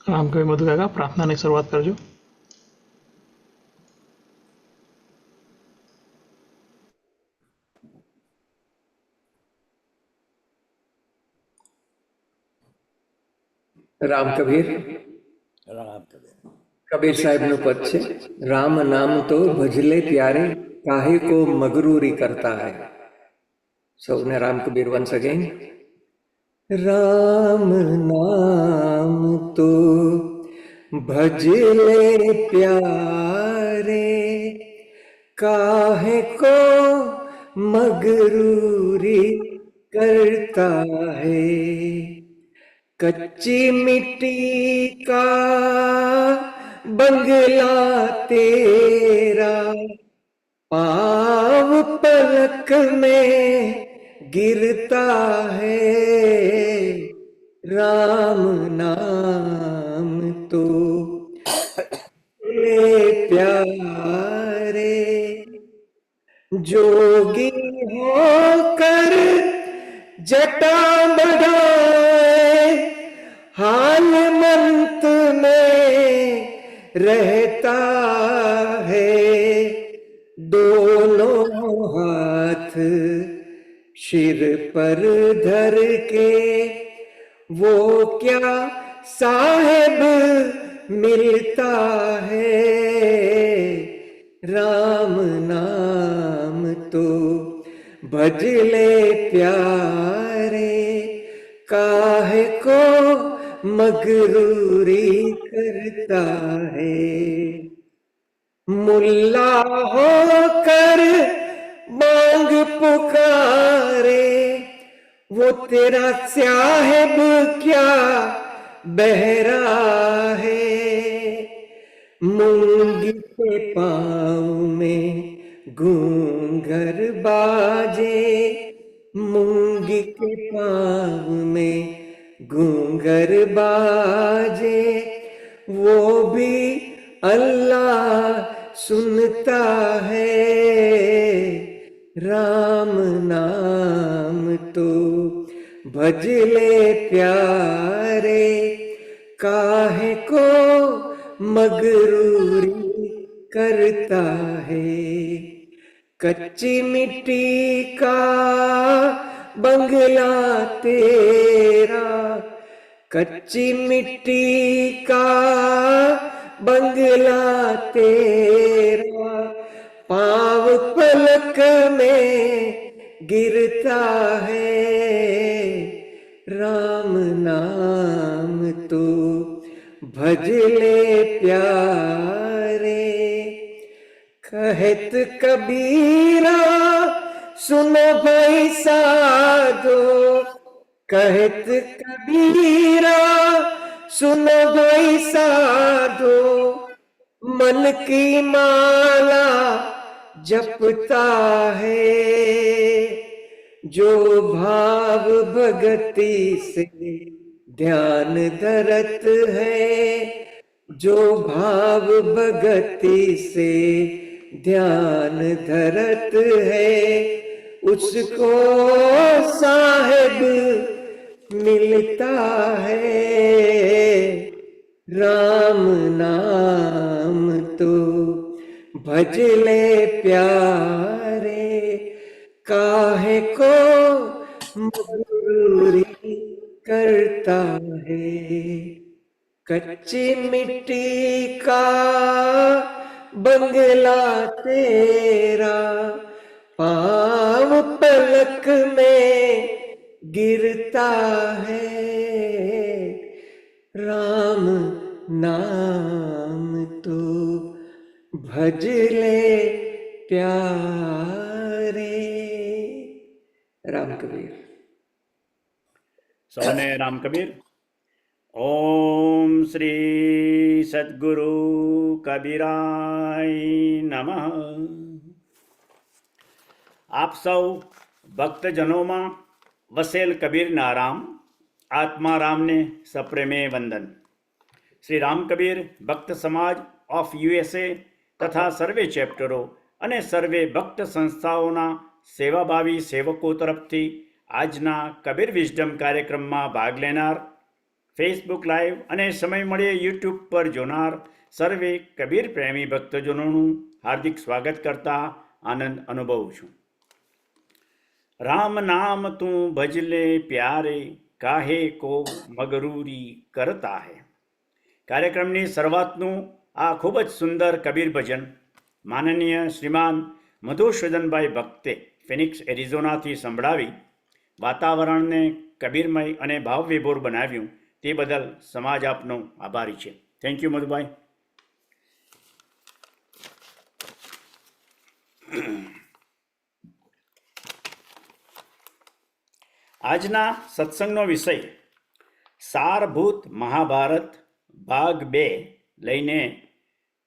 રામકવિ મધુ કાકા પ્રાર્થનાની શરૂઆત કરજો. રામ કબીર કબીર સાહેબનું પદ છે. રામ નામ તો ભજલે ત્યારે કાહે કો મગરૂરી કરતા હૈ. સૌને રામ કબીર વન્સ અગેન. રામ નામ તો ભજલે પ્યારે काहे को मगरूरी करता है. कच्ची मिट्टी का बंगला तेरा पाव पलक में गिरता है. राम नाम तो ले प्यारे जोगी होकर जटा बढ़ाए हाल मंत में रहता है. दोनों हाथ सिर पर धर के वो क्या साहेब मिलता है. राम नाम तो भजले प्यारे काहे को मगरूरी करता है. मुल्ला होकर मांग पुकारे वो तेरा साहिब क्या बहरा है. मूंगी के पाँव में घूंघर बाजे मूंगी के पाँव में घूंघर बाजे वो भी अल्लाह सुनता है. राम नाम तो भजले प्यारे काहे को मगरूरी करता है. कच्ची मिट्टी का बंगला तेरा कच्ची मिट्टी का बंगला तेरा पाव पलक में गिरता है. राम नाम तो भजले प्यारे. कहत कबीरा सुनो भाई साधो कहत कबीरा सुनो भाई साधो मन की माला जपता है. जो भाव भगति से ध्यान धरत है जो भाव भगति से ध्यान धरत है उसको साहिब मिलता है. राम नाम तो भजले प्यारे काहे को मगरूरी करता है. कच्ची मिट्टी का बंगला तेरा पाँव पलक में गिरता है. राम नाम तो भजले प्यारे. राम कबीर. सौने राम कबीर. ओम श्री सद्गुरु कबीराय नमः. આપ સૌ ભક્તજનોમાં વસેલ કબીરના રામ આત્મારામને સપ્રેમે વંદન. શ્રી રામ કબીર ભક્ત સમાજ ઓફ યુએસએ તથા સર્વે ચેપ્ટરો અને સર્વે ભક્ત સંસ્થાઓના સેવાભાવી સેવકો તરફથી આજના કબીર વિઝડમ કાર્યક્રમમાં ભાગ લેનાર ફેસબુક લાઈવ અને સમય મળે યુટ્યુબ પર જોનાર સર્વે કબીર પ્રેમી ભક્તજનોનું હાર્દિક સ્વાગત કરતા આનંદ અનુભવું છું. રામ નામ તું ભજલે પ્યારે કાહે કો મગરૂરી કરતા હૈ. કાર્યક્રમની શરૂઆતનું આ ખૂબ જ સુંદર કબીર ભજન માનનીય શ્રીમાન મધુસૂદનભાઈ ભક્તે ફિનિક્સ એરિઝોનાથી સંભળાવી વાતાવરણને કબીરમય અને ભાવવિભોર બનાવ્યું તે બદલ સમાજ આપનો આભારી છે. Thank you Madhubhai. આજના સત્સંગનો વિષય સારભૂત મહાભારત ભાગ 2 લઈને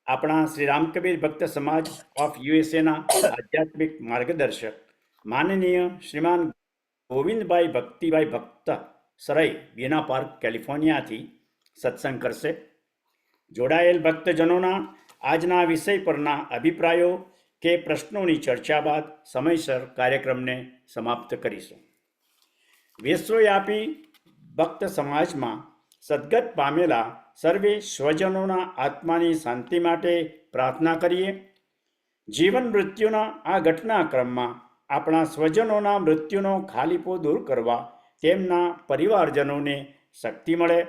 આપણા શ્રી રામકબીર ભક્ત સમાજ ઓફ યુએસએના આધ્યાત્મિક માર્ગદર્શક માનનીય શ્રીમાન ગોવિંદભાઈ ભક્તિભાઈ ભક્ત સરાઈ બીના પાર્ક કેલિફોર્નિયાથી સત્સંગ કરશે. જોડાયેલ ભક્તજનોના આજના વિષય પરના અભિપ્રાયો કે પ્રશ્નોની ચર્ચા બાદ સમયસર કાર્યક્રમને સમાપ્ત કરીશું. વિશ્વવ્યાપી ભક્ત સમાજમાં સદગત પામેલા સર્વે સ્વજનોના આત્માની શાંતિ માટે પ્રાર્થના કરીએ. જીવન મૃત્યુના આ ઘટનાક્રમમાં આપણા સ્વજનોના મૃત્યુનો ખાલીપો દૂર કરવા તેમના પરિવારજનોને શક્તિ મળે,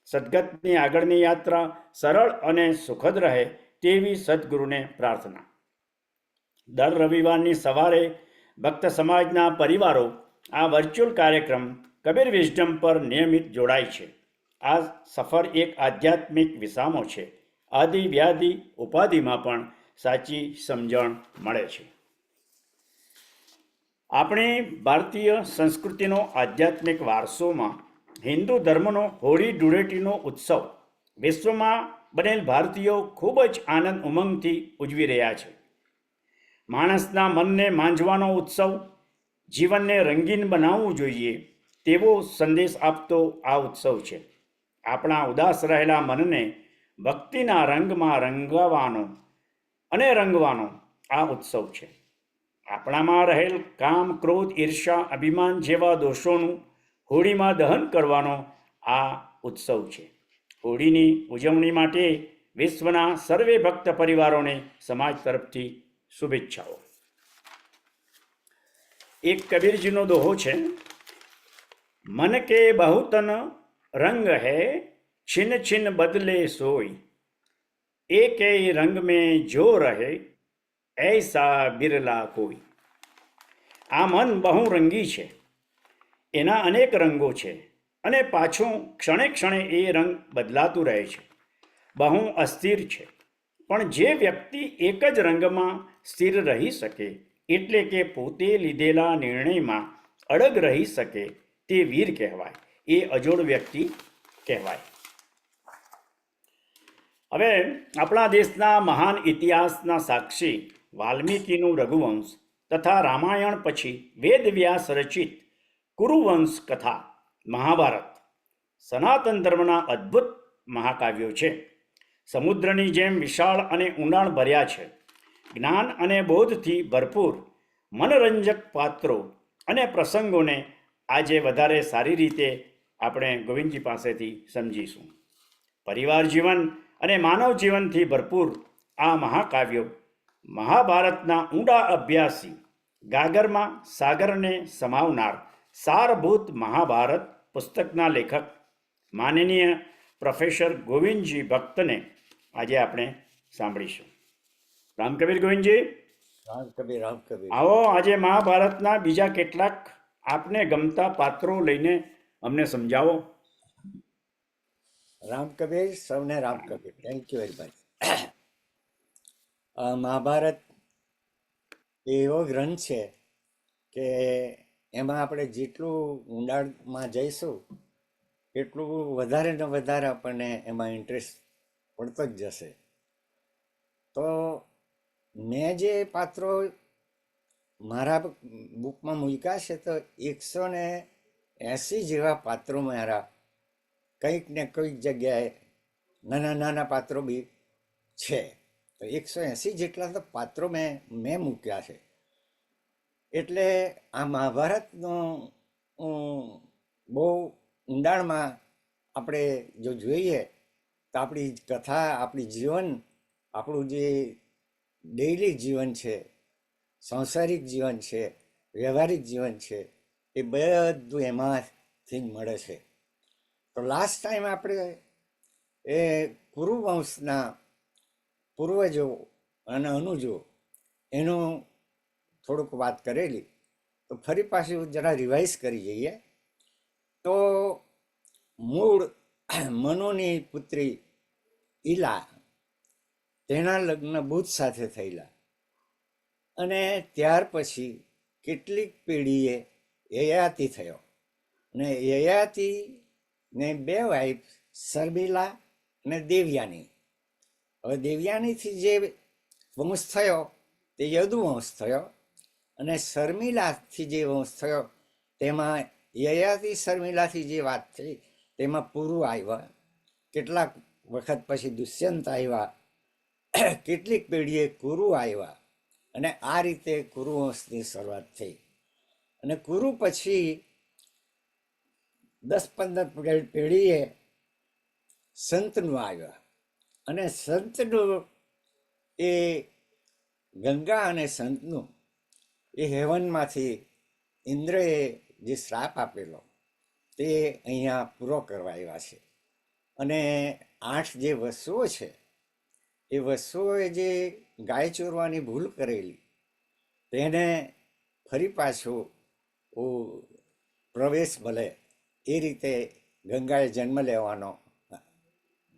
સદગતની આગળની યાત્રા સરળ અને સુખદ રહે તેવી સદગુરુને પ્રાર્થના. દર રવિવારની સવારે ભક્ત સમાજના પરિવારો આ વર્ચ્યુઅલ કાર્યક્રમ કબીર વિઝડમ પર નિયમિત જોડાય છે. આ સફર એક આધ્યાત્મિક વિસામો છે. આદિ વ્યાધિ ઉપાધિમાં પણ સાચી સમજણ મળે છે. આપણી ભારતીય સંસ્કૃતિનો આધ્યાત્મિક વારસોમાં હિન્દુ ધર્મનો હોળી ધૂળેટીનો ઉત્સવ વિશ્વમાં બનેલ ભારતીયો ખૂબ જ આનંદ ઉમંગથી ઉજવી રહ્યા છે. માણસના મનને માંજવાનો ઉત્સવ, જીવનને રંગીન બનાવવું જોઈએ તેવો સંદેશ આપતો આ ઉત્સવ છે. આપણા ઉદાસ રહેલા મનને ભક્તિના રંગમાં રંગવાનો આ ઉત્સવ છે. આપણામાં રહેલ કામ, ક્રોધ, ઈર્ષા, અભિમાન જેવા દોષોનું હોળીમાં દહન કરવાનો આ ઉત્સવ છે. હોળીની ઉજવણી માટે વિશ્વના સર્વે ભક્ત પરિવારોને સમાજ તરફથી શુભેચ્છાઓ. એક કબીરજીનો દોહો છે. મન કે બહુતન રંગ હૈ, छिन छिन बदले सोई, एक रंग में जो रहे ऐसा बिरला कोई. આ મન બહુ રંગી છે, એના અનેક રંગો છે અને પાછું ક્ષણે ક્ષણે એ રંગ બદલાતું રહે છે. બહુ અસ્થિર છે, પણ જે વ્યક્તિ એક જ રંગમાં સ્થિર રહી શકે એટલે કે પોતે લીધેલા નિર્ણયમાં અડગ રહી શકે તે વીર કહેવાય, એ અજોડ વ્યક્તિ કહેવાય. હવે આપણા દેશના મહાન ઇતિહાસના સાક્ષી વાલ્મીકીનું રઘુવંશ તથા રામાયણ પછી વેદવ્યાસ રચિત કુરુવંશ કથા મહાભારત સનાતન ધર્મના અદ્ભુત મહાકાવ્યો છે. સમુદ્રની જેમ વિશાળ અને ઊંડાણ ભર્યા છે. જ્ઞાન અને બોધથી ભરપૂર મનરંજક પાત્રો અને પ્રસંગોને આજે વધારે સારી રીતે આપણે ગોવિંદજી પાસેથી સમજીશું. પરિવાર જીવન અને માનવ જીવનથી ભરપૂર આ મહાકાવ્યો મહાભારતના ઊંડા અભ્યાસી ગાગરમાં સાગરને સમાવનાર સારભૂત મહાભારત પુસ્તકના લેખક માનનીય પ્રોફેસર ગોવિંદજી ભક્તને આજે આપણે સાંભળીશું. રામકબીર ગોવિંદજી, રામકબીર. આવો આજે મહાભારતના બીજા કેટલાક આપને ગમતા પાત્રો લઈને અમને સમજાવો. રામકબીર, સૌને Ramkabir. Thank you very much. Mahabharata એવો ગ્રંથ છે કે એમાં આપણે જેટલું ઊંડાણમાં જઈશું એટલું વધારે ને વધારે આપણને એમાં ઇન્ટરેસ્ટ પડતો જ જશે. તો મેં જે પાત્રો મારા બુકમાં મૂક્યા છે તો 180 જેવા પાત્રો મારા કંઈક ને કંઈક જગ્યાએ નાના નાના પાત્રો બી છે. તો 180 જેટલા તો પાત્રો મેં મૂક્યા છે. એટલે આ મહાભારતનો બહુ ઊંડાણમાં આપણે જો જોઈએ તો આપણી કથા, આપણી જીવન, આપણું જે ડેઈલી જીવન છે, સાંસારિક જીવન છે, વ્યવહારિક જીવન છે, એ બધું એમાંથી જ મળે છે. તો લાસ્ટ ટાઈમ આપણે એ કુરુવંશના પૂર્વજો અને અનુજો એનું થોડુંક વાત કરેલી. તો ફરી પાછું જરા રિવાઇઝ કરી જઈએ. તો મૂળ મનુની પુત્રી ઈલા, તેના લગ્ન બુધ સાથે થયેલા, અને ત્યાર પછી કેટલીક પેઢીએ યયાતિ થયો, અને યયાતિને 2 વાઇફ, શર્મિલા અને દેવયાની. હવે દેવયાનીથી જે વંશ થયો તે યદુવંશ થયો, અને શર્મિલાથી જે વંશ થયો તેમાં યયાતિ શર્મિલાથી જે વાત થઈ તેમાં પુરુ આવ્યા, કેટલાક વખત પછી દુષ્યંત આવ્યા, કેટલીક પેઢીએ કુરુ આવ્યા, અને આ રીતે કુરુવંશની શરૂઆત થઈ. અને કુરુ પછી 10-15 પેઢીએ સંતનુ આવ્યા, અને સંતનું એ ગંગા અને સંતનું એ હેવનમાંથી ઇન્દ્રએ જે શ્રાપ આપેલો તે અહીંયા પૂરો કરવા આવ્યા છે. અને 8 જે વસુઓ છે એ વસુઓએ જે ગાય ચોરવાની ભૂલ કરેલી તેને ફરી પાછું પ્રવેશ મળે એ રીતે ગંગાએ જન્મ લેવાનો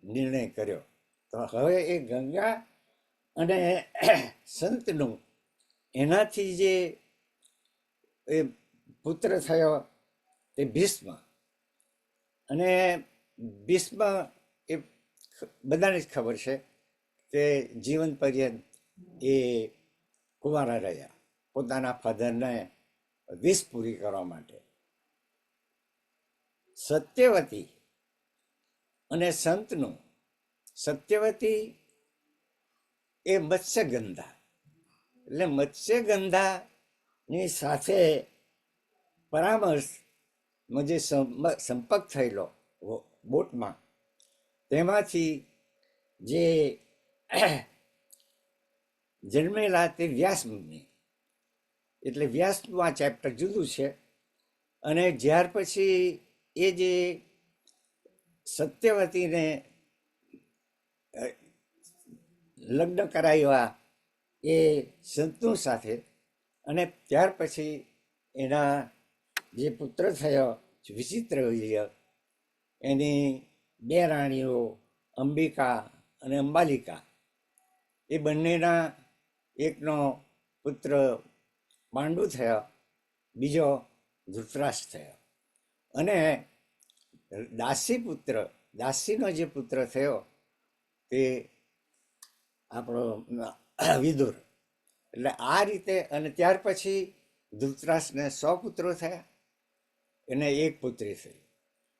નિર્ણય કર્યો. તો હવે એ ગંગા અને સંતનું એનાથી જે એ પુત્ર થયો તે ભીષ્મ. અને ભીષ્મ એ બધાને જ ખબર છે કે જીવન પર્યંત એ કુંવારા રહ્યા પોતાના ફાધરને વિષ પૂરી કરવા માટે. સત્યવતી અને સંતનું, સત્યવતી એ મત્સ્યગંધા, એટલે મત્સ્યગંધાની સાથે પરામર્શમાં જે સંપર્ક થયેલો બોટમાં, તેમાંથી જે જન્મેલા તે વ્યાસમુનિ. એટલે વ્યાસનું આ ચેપ્ટર જુદું છે. અને જ્યાર પછી એ જે સત્યવતીને લગ્ન કરાવ્યા એ સંતનુ સાથે, અને ત્યાર પછી એના જે પુત્ર થયો વિચિત્રવીર્ય, એની 2 રાણીઓ અંબિકા અને અંબાલિકા, એ બંનેના એકનો પુત્ર પાંડુ થયો, બીજો ધૃતરાષ્ટ્ર થયો. અને દાસીનો જે પુત્ર થયો તે આપણો વિદુર. એટલે આ રીતે, અને ત્યાર પછી ધૃતરાષ્ટ્રને 100 પુત્રો થયા, એને 1 પુત્રી થઈ.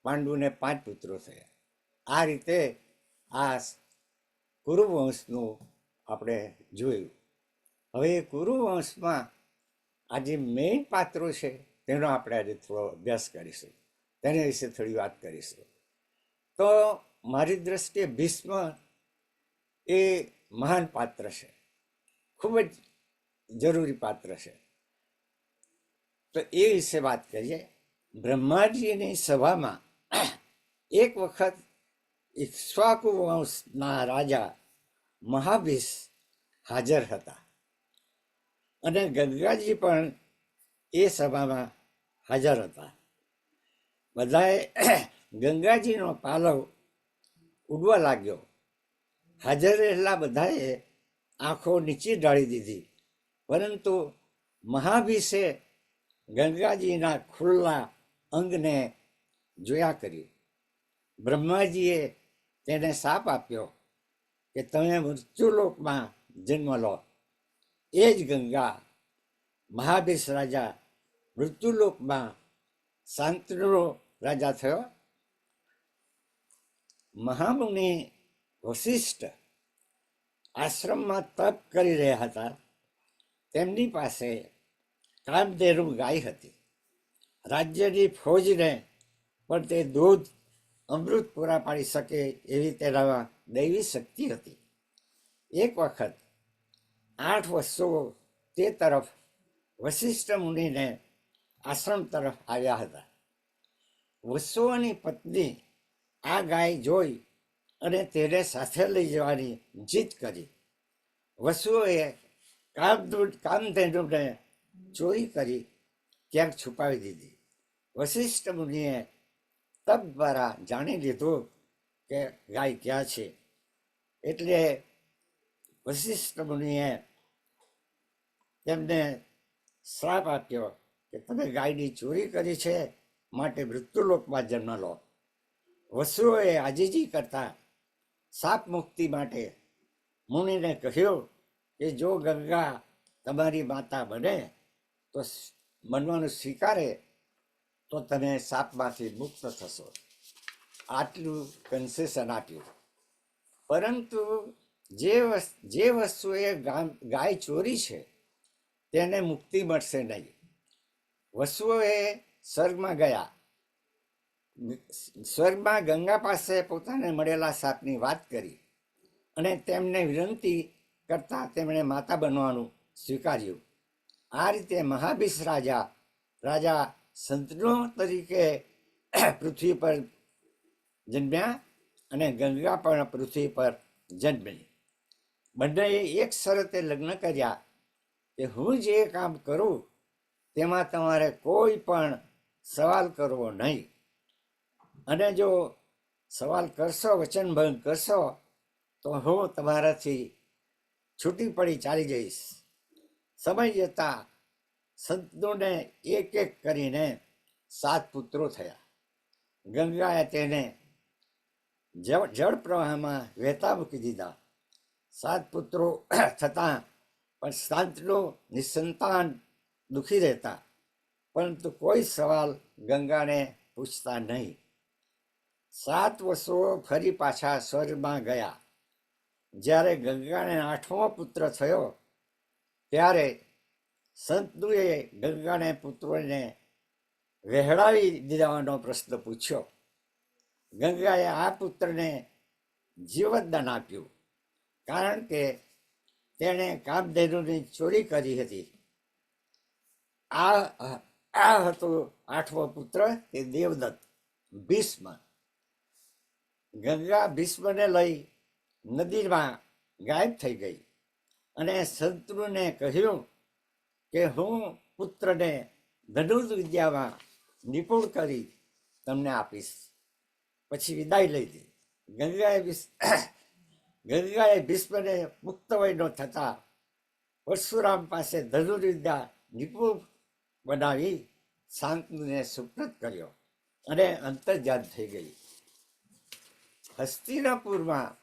પાંડુને 5 પુત્રો થયા. આ રીતે આ કુરુવંશનું આપણે જોયું. હવે એ કુરુવંશમાં આ જે મેઇન પાત્રો છે તેનો આપણે આજે થોડો અભ્યાસ કરીશું, તેના વિશે થોડી વાત કરીશું. તો મારી દ્રષ્ટિએ ભીષ્મ એ મહાન પાત્ર છે, ખૂબ જ જરૂરી પાત્ર છે. તો એ વિશે વાત કરીએ. બ્રહ્માજીની સભામાં એક વખત ઇક્ષ્વાકુ વંશના રાજા મહાભીષ હાજર હતા, અને ગંગાજી પણ એ સભામાં હાજર હતા. બધાએ ગંગાજીનો પાલવ ઉડવા લાગ્યો. હાજર રહેલા બધાએ આંખો નીચી ઢાળી દીધી, પરંતુ મહાભીષે ગંગાજીના ખુલ્લા અંગને જોયા કર્યું. બ્રહ્માજીએ તેને શાપ આપ્યો કે તમે મૃત્યુલોકમાં જન્મ લો. એ જ ગંગા મહાભીષ રાજા મૃત્યુલોકમાં શાંતનુનો રાજા થયો. મહામુનિ વશિષ્ઠ આશ્રમમાં તપ કરી રહ્યા હતા. તેમની પાસે કામધેનુ ગાય હતી. રાજ્યની ફૌજને પણ તે દૂધ અમૃત પૂરા પાડી શકે એવી તેનામાં દૈવી શક્તિ હતી. એક વખત 8 વત્સો તે તરફ વશિષ્ઠ મુનિને આશ્રમ તરફ આવ્યા હતા. વત્સોની પત્ની આ ગાય જોઈ અને તેને સાથે લઈ જવાની જીદ કરી. વસુઓએ કામધેનુને ચોરી કરી ક્યાંક છુપાવી દીધી. વશિષ્ઠ મુનિએ તપ દ્વારા જાણી લીધું કે ગાય ક્યાં છે. એટલે વશિષ્ઠ મુનિએ તેમને શ્રાપ આપ્યો કે તમે ગાયની ચોરી કરી છે, માટે મૃત્યુલોકમાં જન્મ લો. વસુઓએ આજીજી કરતા શાપ મુક્તિ માટે મુનિને કહ્યું કે જો ગંગા તમારી માતા બને તો બનવાનું સ્વીકારે તો તમે શાપમાંથી મુક્ત થશો. આટલું કન્સેશન આપ્યું. પરંતુ જે વસ્તુએ ગાય ચોરી છે તેને મુક્તિ મળશે નહીં. વસુઓએ સ્વર્ગમાં ગયા. સ્વર્ગમાં ગંગા પાસે પોતાને મળેલા શાપની વાત કરી અને તેમને વિનંતી કરતા તેમણે માતા બનવાનું સ્વીકાર્યું. આ રીતે મહાભીષ રાજા સંતનો તરીકે પૃથ્વી પર જન્મ્યા અને ગંગા પણ પૃથ્વી પર જન્મી. બંનેએ એક શરતે લગ્ન કર્યા કે હું જે કામ કરું તેમાં તમારે કોઈ પણ સવાલ કરવો નહીં, અને જો સવાલ કરશો, વચનભંગ કરશો તો હું તમારાથી છૂટી પડી ચાલી જઈશ. સમય જતાં સંતોને એક એક કરીને 7 પુત્રો થયા. ગંગાએ તેને જળ પ્રવાહમાં વહેતા મૂકી દીધા. 7 પુત્રો થતાં પણ શાંતનુ નિસંતાન દુઃખી રહેતા, પરંતુ કોઈ સવાલ ગંગાને પૂછતા નહીં. 7 વર્ષો ફરી પાછા સ્વર્ગમાં ગયા. જ્યારે ગંગાને 8મો પુત્ર થયો ત્યારે સંતનુએ ગંગાને પુત્રોને વહેડાવી દેવાનો પ્રશ્ન પૂછ્યો. ગંગાએ આ પુત્રને જીવતદાન આપ્યું, કારણ કે તેણે કામધેનુની ચોરી કરી હતી. આ હતો 8મો પુત્ર, તે દેવદત્ત ભીષ્મ. ગંગા ભીષ્મને લઈ નદીમાં ગાયબ થઈ ગઈ અને શંતનુને કહ્યું કે હું પુત્રને ધનુર્વિદ્યામાં નિપુણ કરી તમને આપીશ. પછી વિદાય લઈ લીધી. ગંગાએ ભીષ્મને મુક્ત વયનો થતા પરશુરામ પાસે ધનુર્વિદ્યા નિપુણ બનાવી શાંતનુને સુપ્રત કર્યો અને અંતર્જાન થઈ ગઈ. હસ્તિનાપુરમાં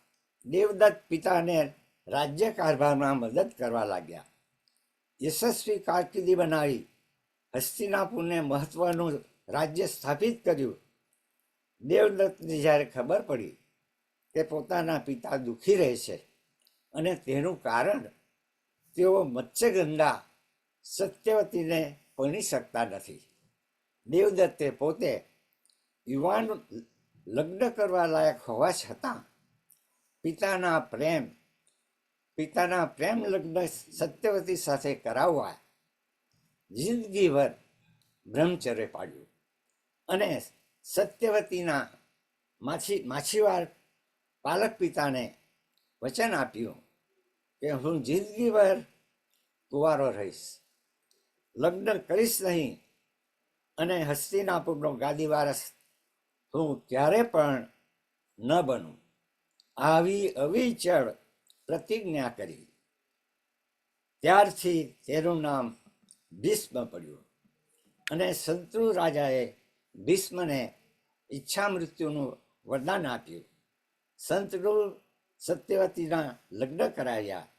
દેવદત્ત પિતાને રાજ્ય કારભારમાં મદદ કરવા લાગ્યા. યશસ્વી કારકિર્દી બનાવી હસ્તિનાપુરને મહત્વનું રાજ્ય સ્થાપિત કર્યું. દેવદત્તને જ્યારે ખબર પડી કે પોતાના પિતા દુઃખી રહે છે અને તેનું કારણ તેઓ મત્સ્યગંધા સત્યવતીને પરણી શકતા નથી. દેવદત્તે પોતે યુવાન લગ્ન કરવા લાયક હોવા છતાં પિતાના પ્રેમ લગ્ન સત્યવતી સાથે કરાવવા જિંદગીભર બ્રહ્મચર્ય પાડ્યું અને સત્યવતીના માછીવાર પાલક પિતાને વચન આપ્યું કે હું જિંદગીભર કુંવારો રહીશ, લગ્ન કરીશ નહીં અને હસ્તિનાપુરનો ગાદી વારસ હું ક્યારે પણ ન બનું. આવી અવિચળ પ્રતિજ્ઞા કરી. ત્યારથી તેનું નામ ભીષ્મ પડ્યું અને શંતનુ રાજાએ ભીષ્મને ઈચ્છા મૃત્યુનું વરદાન આપ્યું. શંતનુ સત્યવતીના લગ્ન કરાવ્યા.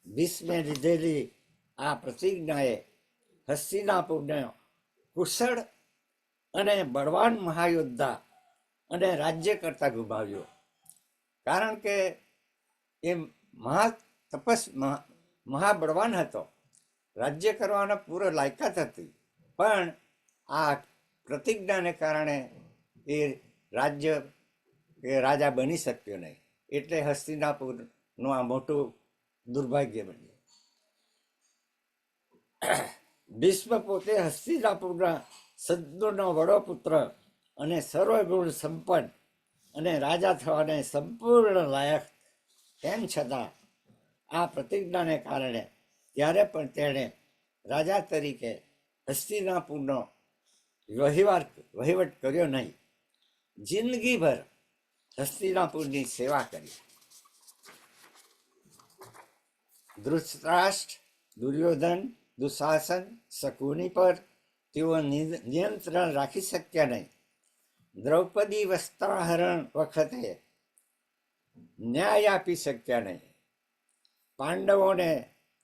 ભીષ્મે લીધેલી આ પ્રતિજ્ઞાએ હસ્તિનાપુરને કુશળ અને બળવાન મહાયોદ્ધા અને રાજ્ય કરતા ગુમાવ્યો. કારણ કે એ મહાબળવાન હતો, રાજ્ય કરવાનો પૂરો લાયકાત હતી, પણ આ પ્રતિજ્ઞાને કારણે એ રાજ્ય કે રાજા બની શક્યો નહીં, એટલે હસ્તિનાપુરનું આ મોટું દુર્ભાગ્ય બન્યું. ભીષ્મ પોતે હસ્તિનાપુરના સદ્ગુણનો વડો પુત્ર અને સર્વગુણ સંપન્ન અને રાજા થવાને સંપૂર્ણ લાયક, તેમ છતાં આ પ્રતિજ્ઞાને કારણે ત્યારે પણ તેણે રાજા તરીકે હસ્તિનાપુરનો વહીવટ કર્યો નહીં. જિંદગીભર હસ્તિનાપુરની સેવા કરી. ધૃતરાષ્ટ્ર, દુર્યોધન, દુશાસન, શકુની પર તેઓ નિયંત્રણ રાખી શક્યા નહીં. દ્રૌપદી વસ્ત્રાહરણ વખતે ન્યાય આપી શક્યા નહીં. પાંડવોને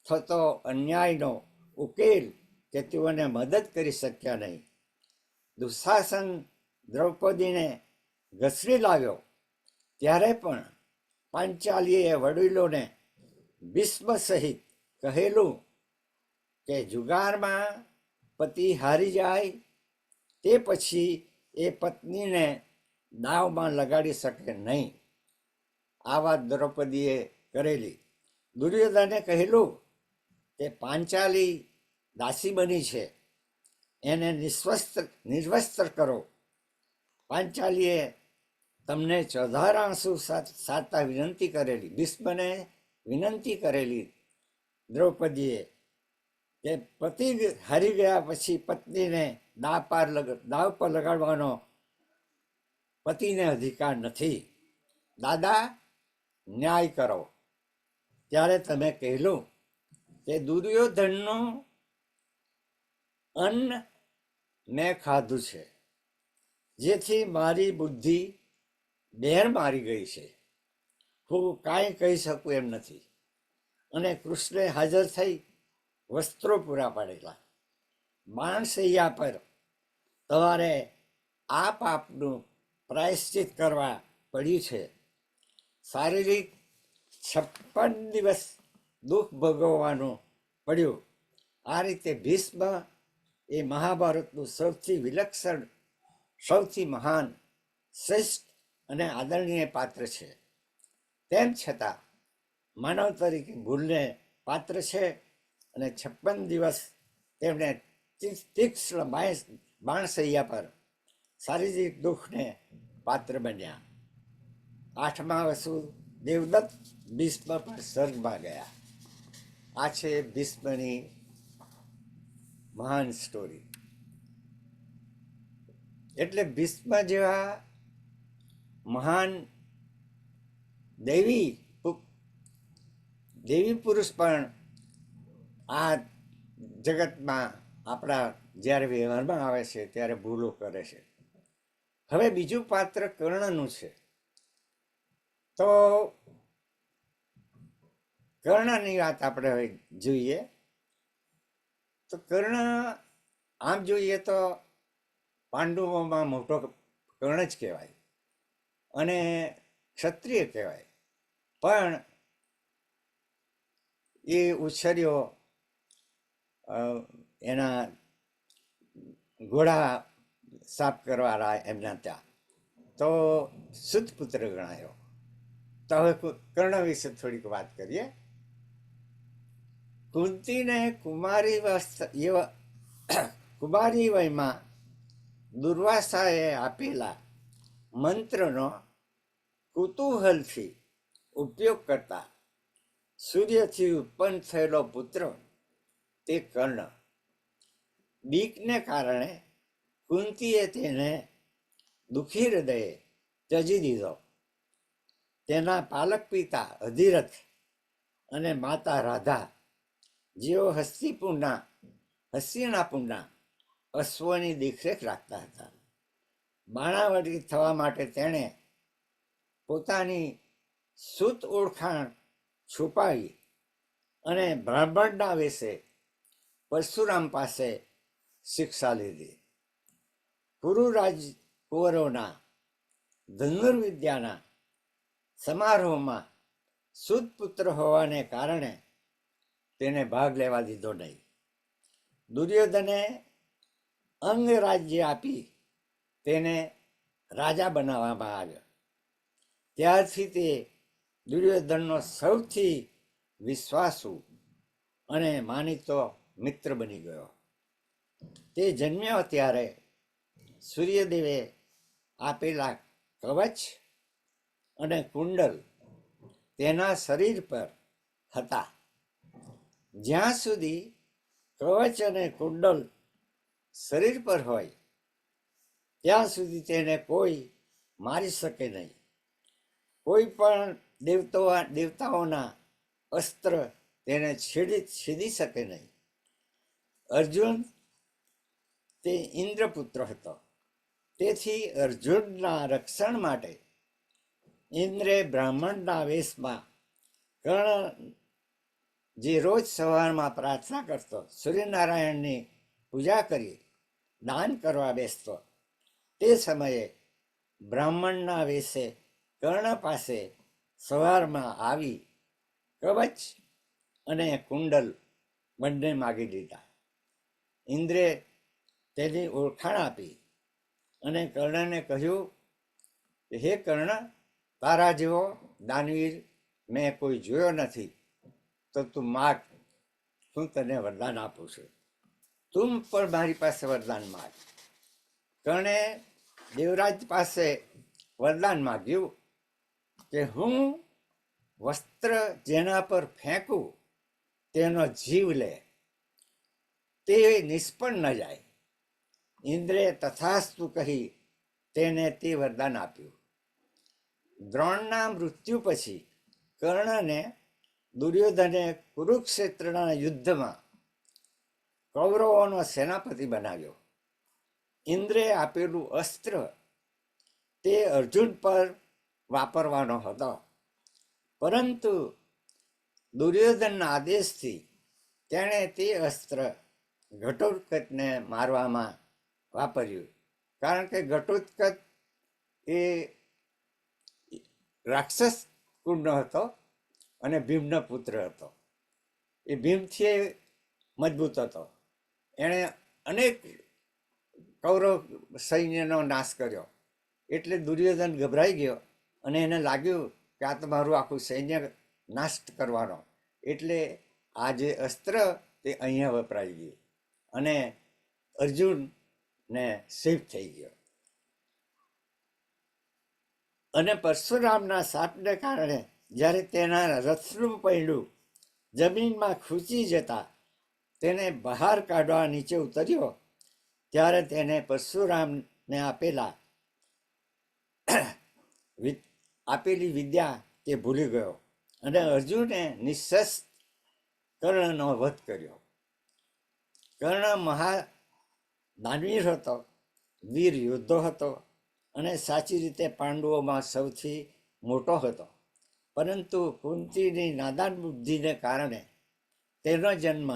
થતો અન્યાયનો ઉકેલ કે તેઓને મદદ કરી શક્યા નહીં. દુશાસન દ્રૌપદીને ઘસડી લાવ્યો ત્યારે પણ પાંચાલીએ વડીલોને ભીષ્મ સહિત કહેલું કે જુગારમાં પતિ હારી જાય તે પછી એ પત્નીને દાવમાં લગાડી શકે નહીં. આ વાત દ્રૌપદીએ કરેલી. દુર્યોધને કહેલું કે પાંચાલી દાસી બની છે, એને નિર્વસ્ત્ર કરો. પાંચાલીએ તમને ચોધાર આંસુ સારતા વિનંતી કરેલી. ભીષ્મને વિનંતી કરેલી દ્રૌપદીએ કે પતિ હારી ગયા પછી પત્નીને દાવ પર લગાડવાનો પતિને અધિકાર નથી. દાદા, ન્યાય કરો. ત્યારે તમે કહેલું કે દુર્યોધનનું અન્ન મેં ખાધું છે, જેથી મારી બુદ્ધિ બેર મારી ગઈ છે, હું કાંઈ કહી શકું એમ નથી. અને કૃષ્ણે હાજર થઈ વસ્ત્રો પૂરા પાડેલા. બાણશૈયા પર તમારે આ પાપનું પ્રાયશ્ચિત કરવા પડ્યું છે. શારીરિક 56 દિવસ દુઃખ ભોગવવાનું પડ્યું. આ રીતે ભીષ્મ એ મહાભારતનું સૌથી વિલક્ષણ, સૌથી મહાન, શ્રેષ્ઠ અને આદરણીય પાત્ર છે. તેમ છતાં માનવ તરીકે ભૂલને પાત્ર છે અને 56 દિવસ તેમણે તીક્ષ્ણ બાણશૈયા પર શારીરિક દુઃખને પાત્ર બન્યા. 8મા વર્ષુ દેવદત્ત ભીષ્મ પર સ્વર્ગમાં ગયા. આ છે ભીષ્મની મહાન સ્ટોરી. એટલે ભીષ્મ જેવા મહાન દેવી પુરુષ પણ આ જગતમાં આપણા જ્યારે વ્યવહારમાં આવે છે ત્યારે ભૂલો કરે છે. હવે બીજું પાત્ર કર્ણનું છે. તો કર્ણની વાત આપણે હવે જોઈએ. તો કર્ણ આમ જોઈએ તો પાંડવોમાં મોટો કર્ણ જ કહેવાય અને ક્ષત્રિય કહેવાય. પણ એ ઉછર્યો એના ઘોડા સાફ કરવાના એમના ત્યાં, તો સુતપુત્ર ગણાયો. તો હવે કર્ણ વિશે થોડીક વાત કરીએ. કુંતીને કુમારી વયમાં દુર્વાસાએ આપેલા મંત્રનો કુતૂહલથી ઉપયોગ કરતા સૂર્યથી ઉત્પન્ન થયેલો પુત્ર તે કર્ણ. બીકને કારણે કુંતીએ તેને દુઃખી હૃદયે ત્યજી દીધો. તેના પાલક પિતા અધિરથ અને માતા રાધા, જેઓ હસ્તિનાપુરના અશ્વની દેખરેખ રાખતા હતા, બાણાવટી થવા માટે તેણે પોતાની સુત ઓળખાણ છુપાવી અને બ્રાહ્મણના વેશે પરશુરામ પાસે શિક્ષા લીધી. કુરુરાજ કુંવરોના ધનુર્વિદ્યાના સમારોહમાં સુતપુત્ર હોવાને કારણે તેને ભાગ લેવા દીધો નહીં. દુર્યોધને અંગરાજ્ય આપી તેને રાજા બનાવવામાં આવ્યો. ત્યારથી તે દુર્યોધનનો સૌથી વિશ્વાસુ અને માનીતો મિત્ર બની ગયો. તે જન્મ્યો ત્યારે સૂર્યદેવે આપેલા કવચ અને કુંડલ તેના શરીર પર હતા. જ્યાં સુધી કવચ અને કુંડલ શરીર પર હોય ત્યાં સુધી તેને કોઈ મારી શકે નહીં. કોઈ પણ દેવતાઓના અસ્ત્ર તેને છેદી શકે નહીં. અર્જુન તે ઇન્દ્રપુત્ર હતો. તેથી અર્જુનના રક્ષણ માટે ઇન્દ્રે બ્રાહ્મણના વેશમાં કર્ણ, જે રોજ સવારમાં પ્રાર્થના કરતો, સૂર્યનારાયણની પૂજા કરી દાન કરવા બેસતો, તે સમયે બ્રાહ્મણના વેશે કર્ણ પાસે સવારમાં આવી કવચ અને કુંડલ બંને માગી લીધા. ઇન્દ્રે તેની ઓળખાણ આપી અને કર્ણને કહ્યું કે હે કર્ણ, તારા જેવો દાનવીર મેં કોઈ જોયો નથી, તો તું માગ, હું તને વરદાન આપું છું. તું પણ મારી પાસે વરદાન માગ. કર્ણે દેવરાજ પાસે વરદાન માગ્યું કે હું વસ્ત્ર જેના પર ફેંકું તેનો જીવ લે, તે નિષ્ફળ ન જાય. ઇન્દ્રે તથાસ્તુ કહી તેને તે વરદાન આપ્યું. દ્રોણના મૃત્યુ પછી કર્ણને દુર્યોધને કુરુક્ષેત્રના યુદ્ધમાં કૌરવોનો સેનાપતિ બનાવ્યો. ઇન્દ્રે આપેલું અસ્ત્ર તે અર્જુન પર વાપરવાનો હતો, પરંતુ દુર્યોધનના આદેશથી તેણે તે અસ્ત્ર ઘટોત્કચને મારવામાં વાપર્યું. કારણ કે ઘટોત્કચ એ રાક્ષસ કુળનો હતો અને ભીમનો પુત્ર હતો. એ ભીમથી મજબૂત હતો. એણે અનેક કૌરવ સૈન્યનો નાશ કર્યો. એટલે દુર્યોધન ગભરાઈ ગયો અને એને લાગ્યું કે આ તો મારું આખું સૈન્ય નાશ કરવાનો. એટલે આ જે અસ્ત્ર તે અહીંયા વપરાઈ ગયું અને અર્જુનને સેફ થઈ ગયો. અને પરશુરામના શાપને કારણે જ્યારે તેના રથનું પૈડું જમીનમાં ખૂંચી જતા તેને બહાર કાઢવા નીચે ઉતર્યો, ત્યારે તેને પરશુરામને આપેલી વિદ્યા તે ભૂલી ગયો અને અર્જુને નિઃશસ્ત્ર કર્ણનો વધ કર્યો. કર્ણ મહાદાનવીર હતો, વીર યોદ્ધો હતો અને સાચી રીતે પાંડવોમાં સૌથી મોટો હતો. પરંતુ કુંતીની નાદાન બુદ્ધિને કારણે તેનો જન્મ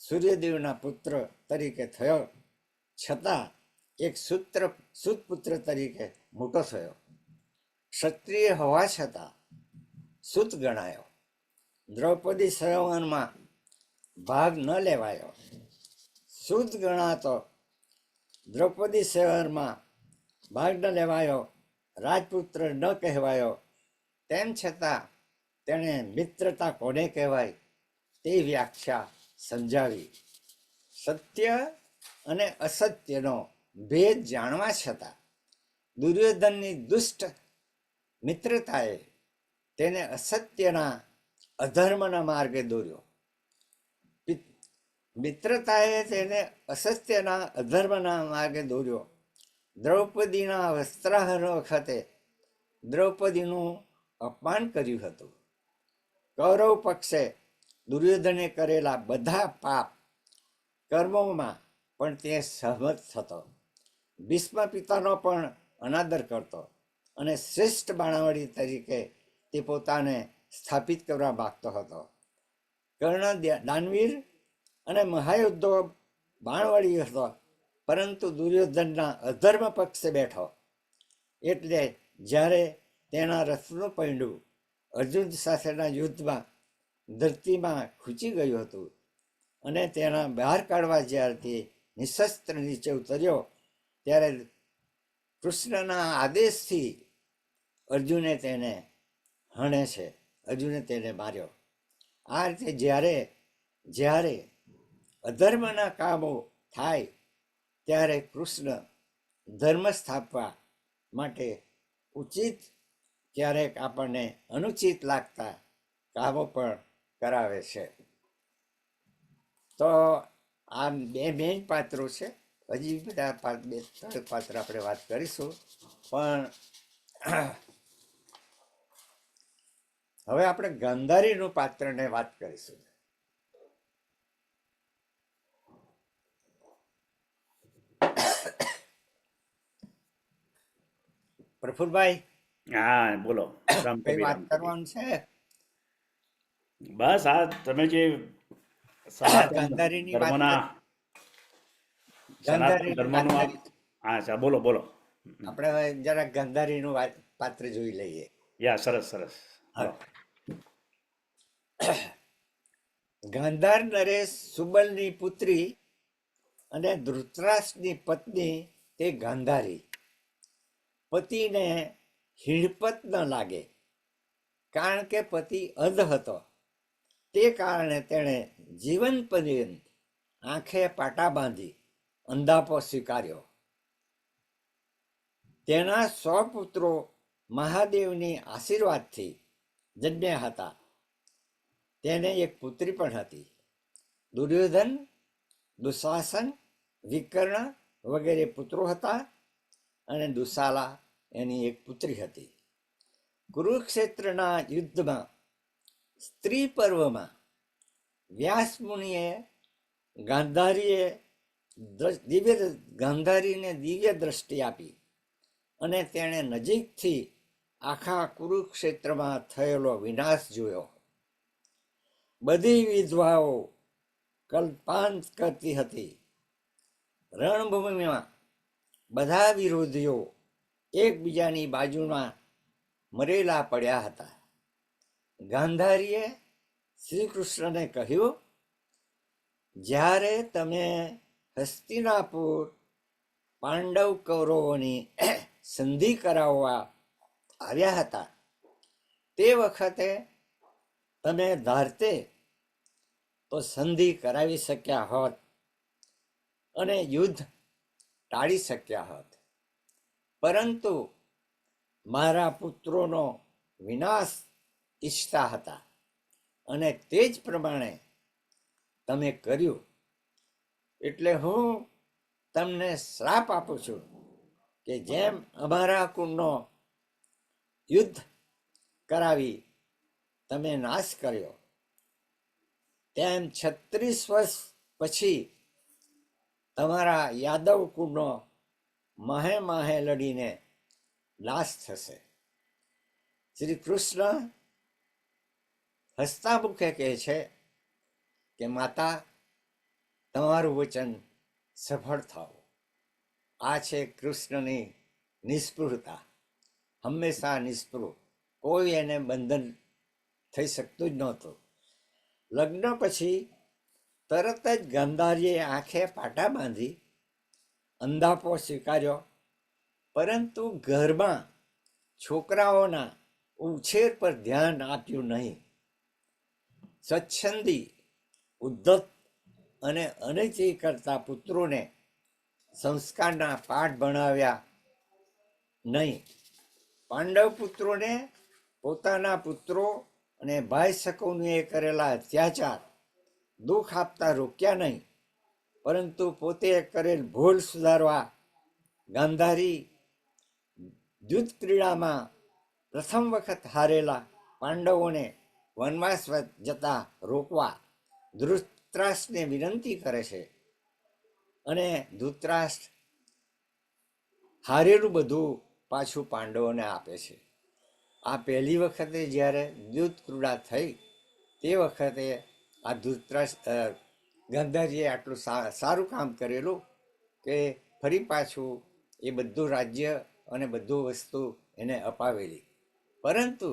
સૂર્યદેવના પુત્ર તરીકે થયો, છતાં એક સુતપુત્ર તરીકે મોટો થયો. ક્ષત્રિય હોવા છતાં સુત ગણાયો. દ્રૌપદી સંવરમાં ભાગ ન લેવાયો. સુત ગણાતો દ્રૌપદી સંવરમાં ભાગ ન લેવાયો, રાજપુત્ર ન કહેવાયો. તેમ છતાં તેણે મિત્રતા કોને કહેવાય તે વ્યાખ્યા સમજાવી. સત્ય અને અસત્યનો ભેદ જાણવા છતાં દુર્યોધનની દુષ્ટ મિત્રતાએ તેને અસત્યના અધર્મના માર્ગે દોર્યો. મિત્રતાએ તેને અસત્યના અધર્મના માર્ગે દોર્યો. દ્રૌપદીના વસ્ત્રાહરણ વખતે દ્રૌપદીનું અપમાન કર્યું હતું. કૌરવ પક્ષે દુર્યોધને કરેલા બધા પાપ કર્મોમાં પણ તે સહમત થતો. ભીષ્મ પિતાનો પણ અનાદર કરતો અને શ્રેષ્ઠ બાણાવળી તરીકે તે પોતાને સ્થાપિત કરવા માગતો હતો. કર્ણ દાનવીર અને મહાયુદ્ધો બાણવળી હતો, પરંતુ દુર્યોધનના અધર્મ પક્ષે બેઠો. એટલે જ્યારે તેના રથનું પૈડું અર્જુન સાથેના યુદ્ધમાં ધરતીમાં ખૂંચી ગયું હતું અને તેના બહાર કાઢવા જ્યારે તે નિશસ્ત્ર નીચે ઉતર્યો, ત્યારે કૃષ્ણના આદેશથી અર્જુને તેને હણે છે, અર્જુને તેને માર્યો. આ રીતે જ્યારે જ્યારે અધર્મના કામો થાય ત્યારે કૃષ્ણ ધર્મ સ્થાપવા માટે ઉચિત, ક્યારેક આપણને અનુચિત લાગતા કામો પણ કરાવે છે. તો આ બે મેઇન પાત્રો છે. હજી બધા બે ત્રણ પાત્ર આપણે વાત કરીશું, પણ હવે આપણે ગાંધારીનું પાત્રને વાત કરીશું. પ્રફુલભાઈ, હા બોલો રામ કઈ કબીર, વાત રામ કબીર. કરવાનું છે? બસ આ તમે જે સનાતન ગાંધારીની વાત ધર્મના સનાતન ગાંધારીનું ધર્મનું હા અચ્છા બોલો બોલો. આપણે હવે જરા ગાંધારીનું પાત્ર જોઈ લઈએ. યા સરસ સરસ. હાલો. ગાંધાર નરેશ સુબલની પુત્રી અને ધૃતરાષ્ટ્રની પત્ની તે ગાંધારી. પતિને હિણપત ન લાગે, કારણ કે પતિ અંધ હતો. તે કારણે તેણે જીવન પર્યંત આંખે પાટા બાંધી અંધાપો સ્વીકાર્યો. તેના 100 પુત્રો મહાદેવની આશીર્વાદથી જન્મ્યા હતા. તેને એક પુત્રી પણ હતી. દુર્યોધન, દુશાસન, વિકર્ણ વગેરે પુત્રો હતા, અને દુશાલા એની એક પુત્રી હતી. કુરુક્ષેત્રના યુદ્ધમાં સ્ત્રી પર્વમાં વ્યાસ મુનિએ ગાંધારીને દિવ્ય દ્રષ્ટિ આપી, અને તેણે નજીકથી આખા કુરુક્ષેત્રમાં થયેલો વિનાશ જોયો. બધી વિધવાઓ કલ્પાન કરતી હતી. રણભૂમિમાં બધા વિરોધીઓ એકબીજાની બાજુમાં મરેલા પડ્યા હતા. ગાંધારીએ શ્રી કૃષ્ણને કહ્યું, જ્યારે તમે હસ્તિનાપુર પાંડવ કૌરવોની સંધિ કરાવવા આવ્યા હતા, તે વખતે તમે ધારતે તો સંધિ કરાવી શક્યા હોત અને યુદ્ધ ટાળી શક્યા હોત, પરંતુ મારા પુત્રોનો વિનાશ ઈચ્છતા હતા, અને તે જ પ્રમાણે તમે કર્યું. એટલે હું તમને શ્રાપ આપું છું કે જેમ અમારા કુળનો યુદ્ધ કરાવી તમે નાશ કર્યો, તેમ 36 વર્ષ પછી તમારા યાદવ કુળનો માહે માહે લડીને નાશ થશે. શ્રી કૃષ્ણ હસતા મુખે કહે છે કે માતા, તમારું વચન સફળ થાવ. આ છે કૃષ્ણની નિસ્પૃહતા. હંમેશા નિસ્પૃહ, કોઈ એને બંધન થઈ શકતું જ નહોતું. લગ્ન પછી તરત જ ગાંધારીએ આંખે પાટા બાંધી અંધાપો સ્વીકાર્યો, પરંતુ ઘરમાં છોકરાઓના ઉછેર પર ધ્યાન આપ્યું નહીં. સ્વચ્છંદી, ઉદ્ધત અને અનિતિ કરતા પુત્રોને સંસ્કારના પાઠ ભણાવ્યા નહીં. પાંડવ પુત્રોને પોતાના પુત્રો અને ભાઈ શકુનીએ કરેલા અત્યાચાર, દુઃખ આપતા રોક્યા નહીં, પરંતુ પોતે કરેલ ભૂલ સુધારવા ગાંધારી યુદ્ધ ક્રીડામાં પ્રથમ વખત હારેલા પાંડવોને વનવાસ જતા રોકવા ધૃતરાષ્ટ્રને વિનંતી કરે છે, અને ધૃતરાષ્ટ્ર હારેલું બધું પાછું પાંડવોને આપે છે. આ પહેલી વખતે જ્યારે યુદ્ધ ક્રીડા થઈ, તે વખતે આ ધૃતરાષ્ટ્ર ગાંધારીએ આટલું સારું કામ કરેલું કે ફરી પાછું એ બધું રાજ્ય અને બધું વસ્તુ એને અપાવેલી. પરંતુ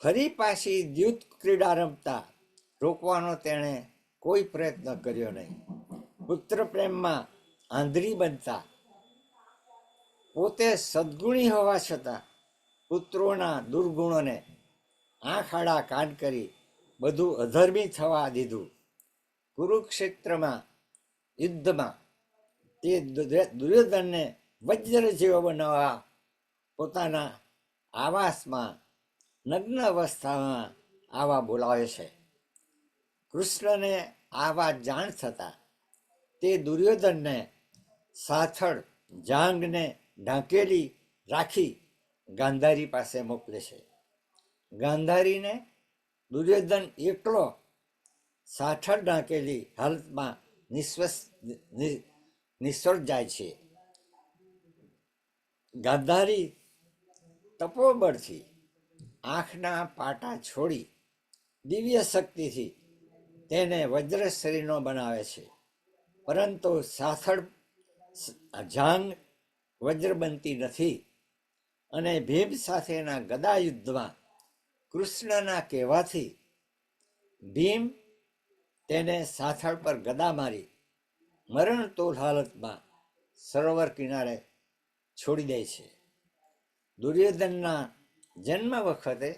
ફરી પાછી યુદ્ધ ક્રીડા રમતા રોકવાનો તેણે કોઈ પ્રયત્ન કર્યો નહીં. પુત્ર પ્રેમમાં આંધળી બનતા પોતે સદ્ગુણી હોવા છતાં પુત્રોના દુર્ગુણોને આંખ આડા કાન કરી બધું અધર્મી થવા દીધું. કુરુક્ષેત્રમાં યુદ્ધમાં તે દુર્યોધનને વજ્ર જેવો બનાવવા પોતાના આવાસમાં નગ્ન અવસ્થામાં આવા બોલાવે છે. કૃષ્ણને આ વાત જાણ થતાં તે દુર્યોધનને સાથળ જાંગને ઢાંકેલી રાખી ગાંધારી પાસે મોકલે છે. ગાંધારીને દુર્યોધન એકલો સાથળ ઢાંકેલી હાલતમાં નિસ્વળ જાય છે. ગાંધારી તપોબળથી આંખના પાટા છોડી દિવ્ય શક્તિથી તેને વજ્ર શરીરનો બનાવે છે. પરંતુ સાથળ જાંગ વજ્ર બનતી નથી અને ભીમ સાથેના ગદા યુદ્ધમાં કૃષ્ણના કહેવાથી ભીમ તેને સાથળ પર ગદા મારી મરણતોલ હાલતમાં સરોવર કિનારે છોડી દે છે. દુર્યોધનના જન્મ વખતે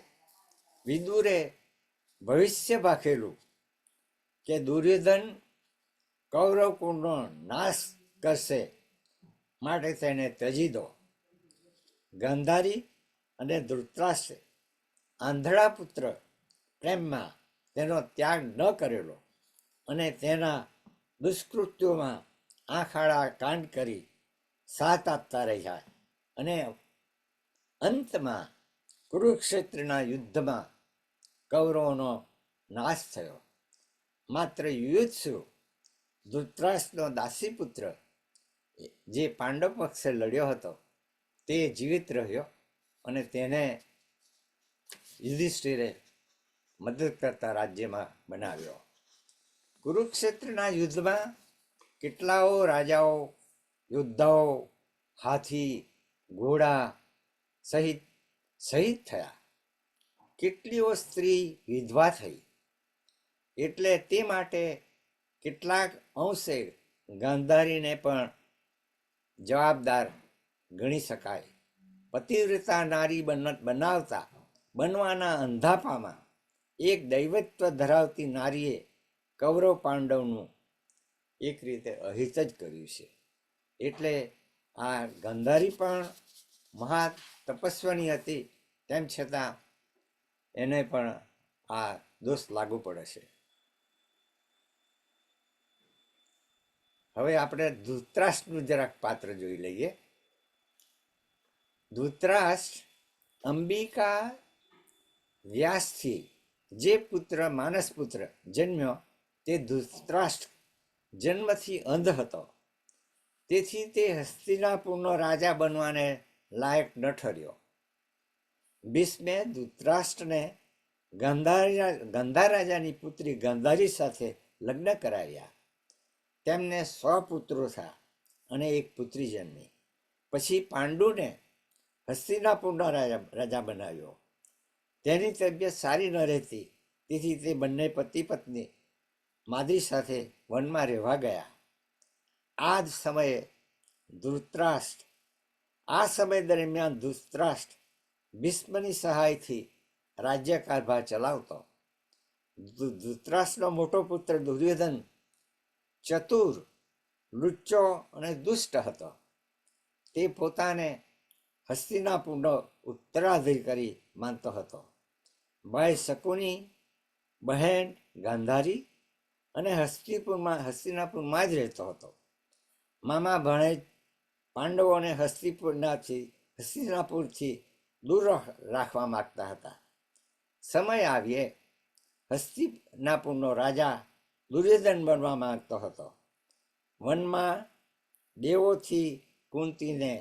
વિદુરે ભવિષ્ય ભાખેલું કે દુર્યોધન કૌરવ કુળનો નાશ કરશે, માટે તેને ત્યજી દો. ગાંધારી અને ધૃતરાષ્ટ્રે આંધળા પુત્ર પ્રેમમાં તેનો ત્યાગ ન કરેલો અને તેના દુષ્કૃત્યોમાં આંખ આડા કાન કરી સાથ આપતા રહ્યા અને અંતમાં કુરુક્ષેત્રના યુદ્ધમાં કૌરવોનો નાશ થયો. માત્ર યુયુત્સુ ધૃતરાષ્ટ્રનો દાસીપુત્ર જે પાંડવ પક્ષે લડ્યો હતો તે જીવિત રહ્યો અને તેને યુધિષ્ઠિરે મદદ કરતા રાજ્યમાં બનાવ્યો. કુરુક્ષેત્રના યુદ્ધમાં કેટલાઓ રાજાઓ, યોદ્ધાઓ, હાથી, ઘોડા શહીદ થયા. કેટલીઓ સ્ત્રી વિધવા થઈ. એટલે તે માટે કેટલાક અંશે ગાંધારીને પણ જવાબદાર ગણી શકાય. પતિવ્રતા નારી બનવાના અંધાપામાં એક દૈવત્વ ધરાવતી નારીએ કૌરવ પાંડવનું એક રીતે અહિત જ કર્યું છે. એટલે આ ગાંધારી પણ મહા તપસ્વીની હતી, તેમ છતાં એને પણ આ દોષ લાગુ પડે છે. હવે આપણે ધૃતરાષ્ટ્રનું જરાક પાત્ર જોઈ લઈએ. ધૃતરાષ્ટ્ર અંબિકા વ્યાસથી જે પુત્ર માનસ પુત્ર જન્મ્યો તે ધૃતરાષ્ટ્ર જન્મથી અંધ હતો. તેથી તે હસ્તિનાપુરનો રાજા બનવાને લાયક ન ઠર્યો. ભીષ્મે ધૃતરાષ્ટ્રને ગાંધાર રાજાની પુત્રી ગાંધારી સાથે લગ્ન કરાવ્યા. તેમને 100 પુત્રો થયા અને એક પુત્રી જન્મી. પછી પાંડુને હસ્તિનાપુરનો રાજા બનાવ્યો. તેની તબિયત સારી ન રહેતી, તેથી તે બંને પતિ પત્ની માદ્રી સાથે વનમાં રહેવા ગયા. આ સમય દરમિયાન ધૃતરાષ્ટ્ર ભીષ્મની સહાયથી રાજ્યકારભાર ચલાવતો. ધૃતરાષ્ટ્રનો મોટો પુત્ર દુર્યોધન ચતુર, લુચ્ચો અને દુષ્ટ હતો. તે પોતાને હસ્તિનાપુરનો ઉત્તરાધિકારી માનતો હતો. ભાઈ શકુની બહેન ગાંધારી અને હસ્તિનાપુરમાં જ રહેતો હતો. મામા ભાણેજ પાંડવોને હસ્તિનાપુરથી દૂર રાખવા માંગતા હતા. સમય આવ્યે હસ્તિનાપુરનો રાજા દુર્યોધન બનવા માંગતો હતો. વનમાં દેવોથી કુંતીને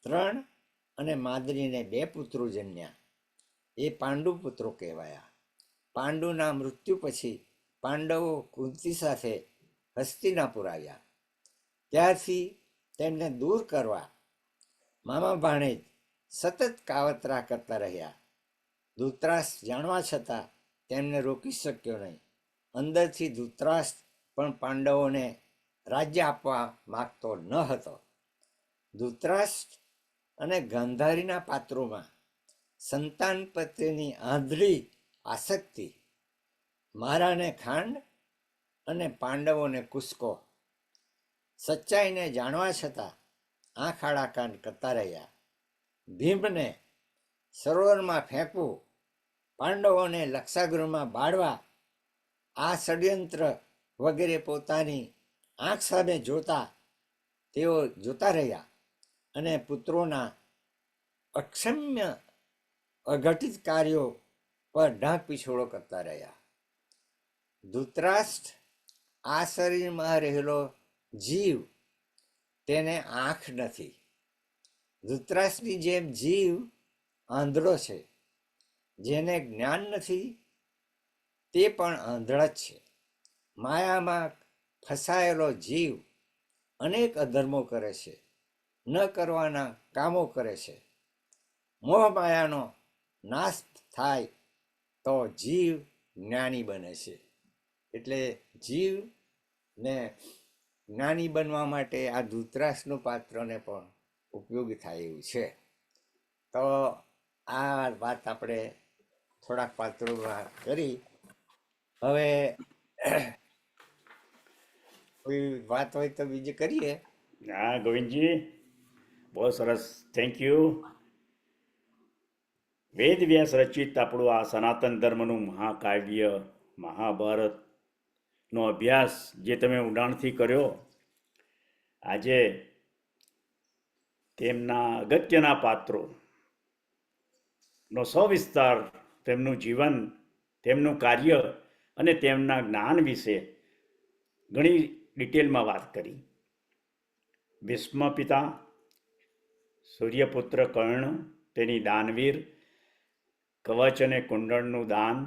3 અને માદ્રીને 2 પુત્રો જન્મ્યા. એ પાંડુ પુત્રો કહેવાયા. પાંડુના મૃત્યુ પછી પાંડવો કુંતી સાથે હસ્તિનાપુર આવ્યા. ત્યારથી તેમને દૂર કરવા મામા ભાણેજ સતત કાવતરા કરતા રહ્યા. ધૃતરાષ્ટ્ર જાણવા છતાં તેમને રોકી શક્યો નહીં. અંદરથી ધૃતરાષ્ટ્ર પણ પાંડવોને રાજ્ય આપવા માગતો ન હતો. ધૃતરાષ્ટ્ર અને ગાંધારીના પાત્રોમાં સંતાન પ્રત્યેની આંધળી આસક્તિ, મારાને ખાંડ અને પાંડવોને કુસ્કો, સચ્ચાઈને જાણવા છતાં આંખ આડા કાન કરતા રહ્યા. ભીમને સરોવરમાં ફેંકવું, પાંડવોને લક્ષાગૃહમાં બાળવા, આ ષડયંત્ર વગેરે પોતાની આંખ સામે જોતા તેઓ જોતા રહ્યા અને પુત્રોના અક્ષમ્ય અઘટિત કાર્યો પર ઢાંક પીછોડો કરતા રહ્યા. ધૃતરાષ્ટ્ર આ શરીરમાં રહેલો જીવ, તેને આંખ નથી. ધૃતરાષ્ટ્રની જેમ જીવ આંધળો છે. જેને જ્ઞાન નથી તે પણ આંધળા જ છે. માયામાં ફસાયેલો જીવ અનેક અધર્મો કરે છે, ન કરવાના કામો કરે છે. મોહ માયાનો નાશ થાય તો જીવ જ્ઞાની બને છે. એટલે જીવને જ્ઞાની બનવા માટે આ ધૃતરાષ્ટ્રનું પાત્રને પણ ઉપયોગી થાય એવું છે. તો આ વાત આપણે થોડાક પાત્રોમાં કરી. હવે કોઈ વાત હોય તો બીજી કરીએ. હા ગોવિંદજી, બહુ સરસ, થેન્ક યુ. વેદ વ્યાસ રચિત આપણું આ સનાતન ધર્મનું મહાકાવ્ય મહાભારતનો અભ્યાસ જે તમે ઊંડાણથી કર્યો, આજે તેમના અગત્યના પાત્રોનો સવિસ્તાર, તેમનું જીવન, તેમનું કાર્ય અને તેમના જ્ઞાન વિશે ઘણી ડિટેલમાં વાત કરી. ભીષ્મ પિતા, સૂર્યપુત્ર કર્ણ, તેની દાનવીર, કવચ અને કુંડળનું દાન,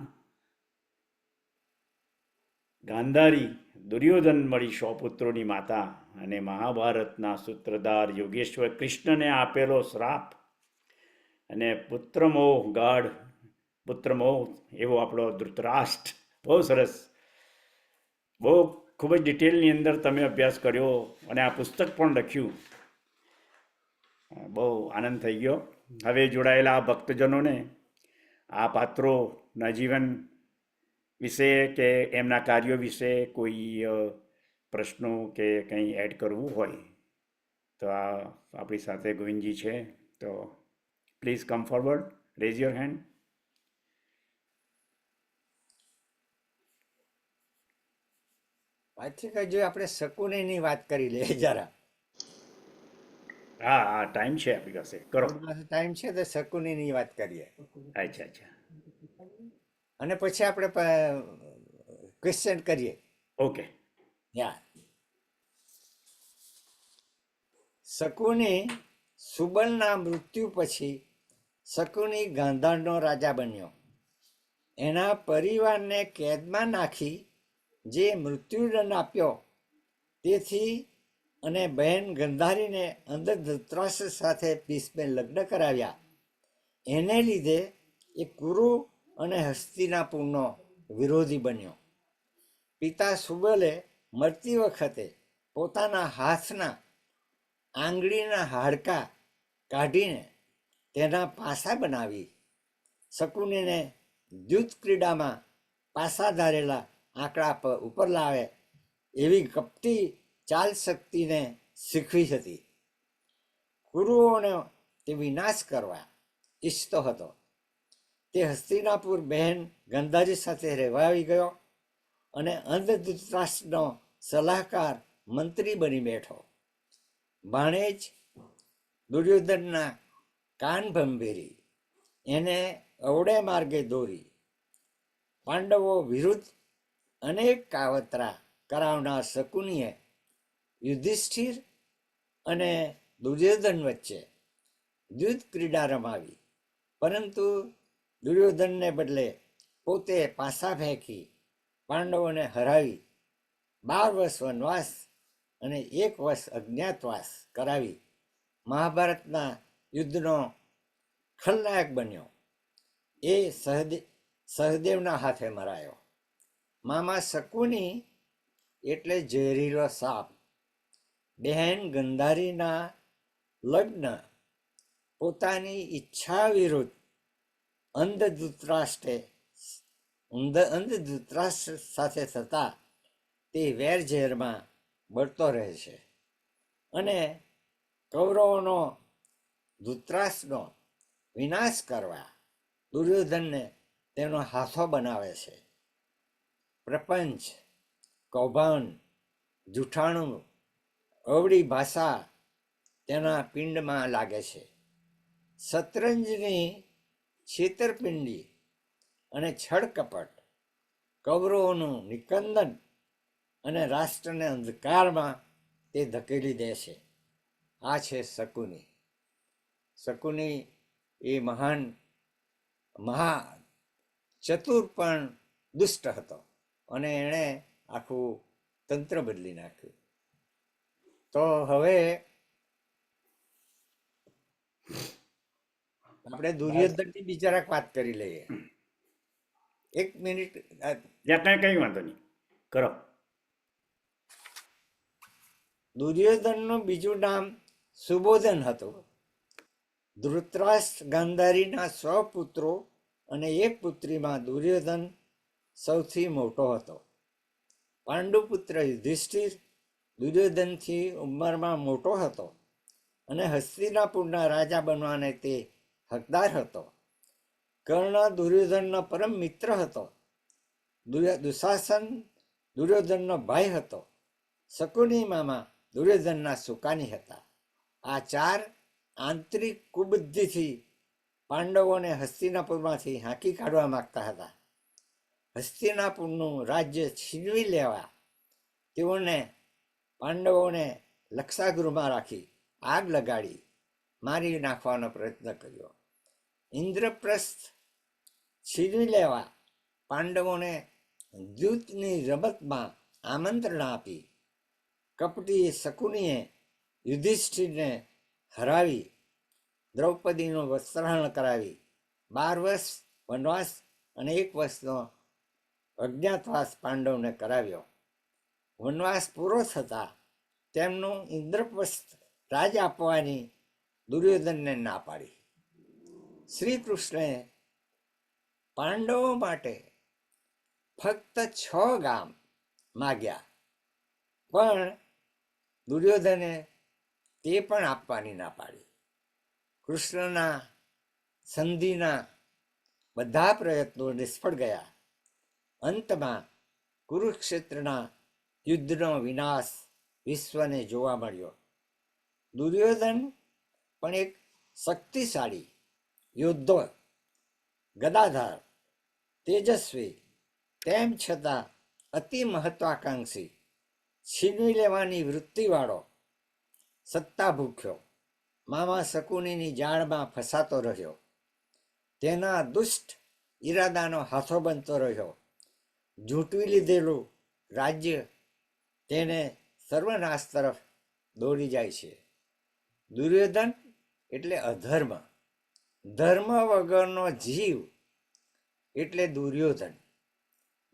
ગાંધારી દુર્યોધન મળી 100 પુત્રોની માતા, અને મહાભારતના સૂત્રધાર યોગેશ્વર કૃષ્ણને આપેલો શ્રાપ, અને પુત્રમોહ, ગાઢ પુત્રમોહ એવો આપણો ધૃતરાષ્ટ્ર. બહુ સરસ, બહુ ખૂબ જ ડિટેલની અંદર તમે અભ્યાસ કર્યો અને આ પુસ્તક પણ લખ્યું. બહુ આનંદ થઈ ગયો. હવે જોડાયેલા આ ભક્તજનોને આ પાત્રોના જીવન વિશે કે એમના કાર્યો વિશે કોઈ પ્રશ્નો કે કંઈ એડ કરવું હોય તો આ આપણી સાથે ગોવિંદજી છે, તો please come forward, raise your hand. પાછી કઈ આપણે શકુનીની વાત કરી લઈએ જરા. હા હા, ટાઈમ છે આપણી પાસે, કરો. ટાઈમ છે તો શકુનીની વાત કરીએ. અચ્છા અચ્છા, અને પછી આપણે ક્વેશ્ચન કરીએ. ઓકે. યા શકુની સુબલના મૃત્યુ પછી શકુની ગાંધારનો રાજા બન્યો. એના પરિવારને કેદમાં નાખી જે મૃત્યુદંડ આપ્યો તેથી અને બહેન ગંધારીને અંદર ધૃતરાષ્ટ્ર સાથે ભીષ્મે લગ્ન કરાવ્યા. એને લીધે એ કુરુ અને હસ્તિનાપુરનો વિરોધી બન્યો. પિતા સુબલે મરતી વખતે પોતાના હાથના આંગળીના હાડકાં કાઢીને તેના પાસા બનાવી શકુનીને દ્યુત ક્રીડામાં પાસા ધારેલા આંકડા ઉપર લાવે એવી કપટી ચાલ શક્તિને શીખવી હતી. કુરુઓનો તે વિનાશ કરવા ઈચ્છતો હતો. તે હસ્તિનાપુર બહેન ગંધારી સાથે રહેવા આવી ગયો અને અંધ ધૃતરાષ્ટ્રનો સલાહકાર મંત્રી બની બેઠો. ભાણેજ દુર્યોધનના કાન ભંભેરી એને અવળે માર્ગે દોરી. પાંડવો વિરુદ્ધ અનેક કાવતરા કરાવનાર શકુનીએ યુધિષ્ઠિર અને દુર્યોધન વચ્ચે દ્યુત ક્રીડા રમાવી, પરંતુ દુર્યોધનને બદલે પોતે પાસા ફેંકી પાંડવોને હરાવી 12 વર્ષ વનવાસ અને 1 વર્ષ અજ્ઞાતવાસ કરાવી મહાભારતના યુદ્ધનો ખલનાયક બન્યો. એ સહદેવના હાથે મરાયો. મામા શકુની એટલે ઝેરીલો સાપ. બહેન ગંધારીના લગ્ન પોતાની ઈચ્છા વિરુદ્ધ અંધ ધૃતરાષ્ટ્ર સાથે થતા તે વેરઝેરમાં બળતો રહે છે અને કૌરવોનો ધૃતરાષ્ટ્રનો વિનાશ કરવા દુર્યોધનને તેનો હાથો બનાવે છે. પ્રપંચ, કૌભાંડ, જૂઠાણું, અવળી ભાષા તેના પિંડમાં લાગે છે. શતરંજની છેતરપિંડી અને છળકપટ કૌરવોનું નિકંદન અને રાષ્ટ્રને અંધકારમાં તે ધકેલી દે છે. આ છે શકુની. શકુની એ મહા ચતુર પણ દુષ્ટ હતો અને એણે આખું તંત્ર બદલી નાખ્યું. તો હવે આપણે દુર્યોધનની બિચારાક વાત કરી લઈએ. 1 મિનિટ. ત્યાં કંઈ વાંધો નહીં, કરો. દુર્યોધનનું બીજું નામ સુબોધન હતું. ધૃતરાષ્ટ્ર ગાંધારીના 100 પુત્રો અને એક પુત્રીમાં દુર્યોધન સૌથી મોટો હતો. પાંડુપુત્ર યુધિષ્ઠિર દુર્યોધનથી ઉંમરમાં મોટો હતો અને હસ્તિનાપુરના રાજા બનવાને તે હકદાર હતો. કર્ણ દુર્યોધનનો પરમ મિત્ર હતો. દુશાસન દુર્યોધનનો ભાઈ હતો. શકુની મામા દુર્યોધનના સુકાની હતા. આ 4 આંતરિક કુબુદ્ધિથી પાંડવોને હસ્તિનાપુરમાંથી હાંકી કાઢવા માંગતા હતા. હસ્તિનાપુરનું રાજ્ય છીનવી લેવા પાંડવોને લક્ષાગૃહમાં રાખી આગ લગાડી મારી નાખવાનો પ્રયત્ન કર્યો. ઇન્દ્રપ્રસ્થ છીનવી લેવા પાંડવોને દ્યુતની રમતમાં આમંત્રણ આપી કપટી શકુનીએ યુધિષ્ઠિરને હરાવી દ્રૌપદીનું વસ્ત્રહરણ કરાવી 12 વર્ષ વનવાસ અને 1 વર્ષનો અજ્ઞાતવાસ પાંડવને કરાવ્યો. વનવાસ પૂરો થતા તેમનું ઇન્દ્રપ્રસ્થ રાજ આપવાની દુર્યોધનને ના પાડી. શ્રી કૃષ્ણે પાંડવો માટે ફક્ત 6 ગામ માગ્યા, પણ દુર્યોધને તે પણ આપવાની ના પાડી. કૃષ્ણના સંધિના બધા પ્રયત્નો નિષ્ફળ ગયા. અંતમાં કુરુક્ષેત્રના યુદ્ધનો વિનાશ વિશ્વને જોવા મળ્યો. દુર્યોધન પણ એક શક્તિશાળી યોદ્ધો, ગદાધાર, તેજસ્વી, તેમ છતાં અતિ મહત્વાકાંક્ષી, છીનવી લેવાની વૃત્તિવાળો, સત્તા ભૂખ્યો, મામા શકુનીની જાળમાં ફસાતો રહ્યો. તેના દુષ્ટ ઈરાદાનો હાથો બનતો રહ્યો. ઝૂંટવી લીધેલું રાજ્ય તેને સર્વનાશ તરફ દોરી જાય છે. દુર્યોધન એટલે અધર્મ, ધર્મ વગરનો જીવ એટલે દુર્યોધન.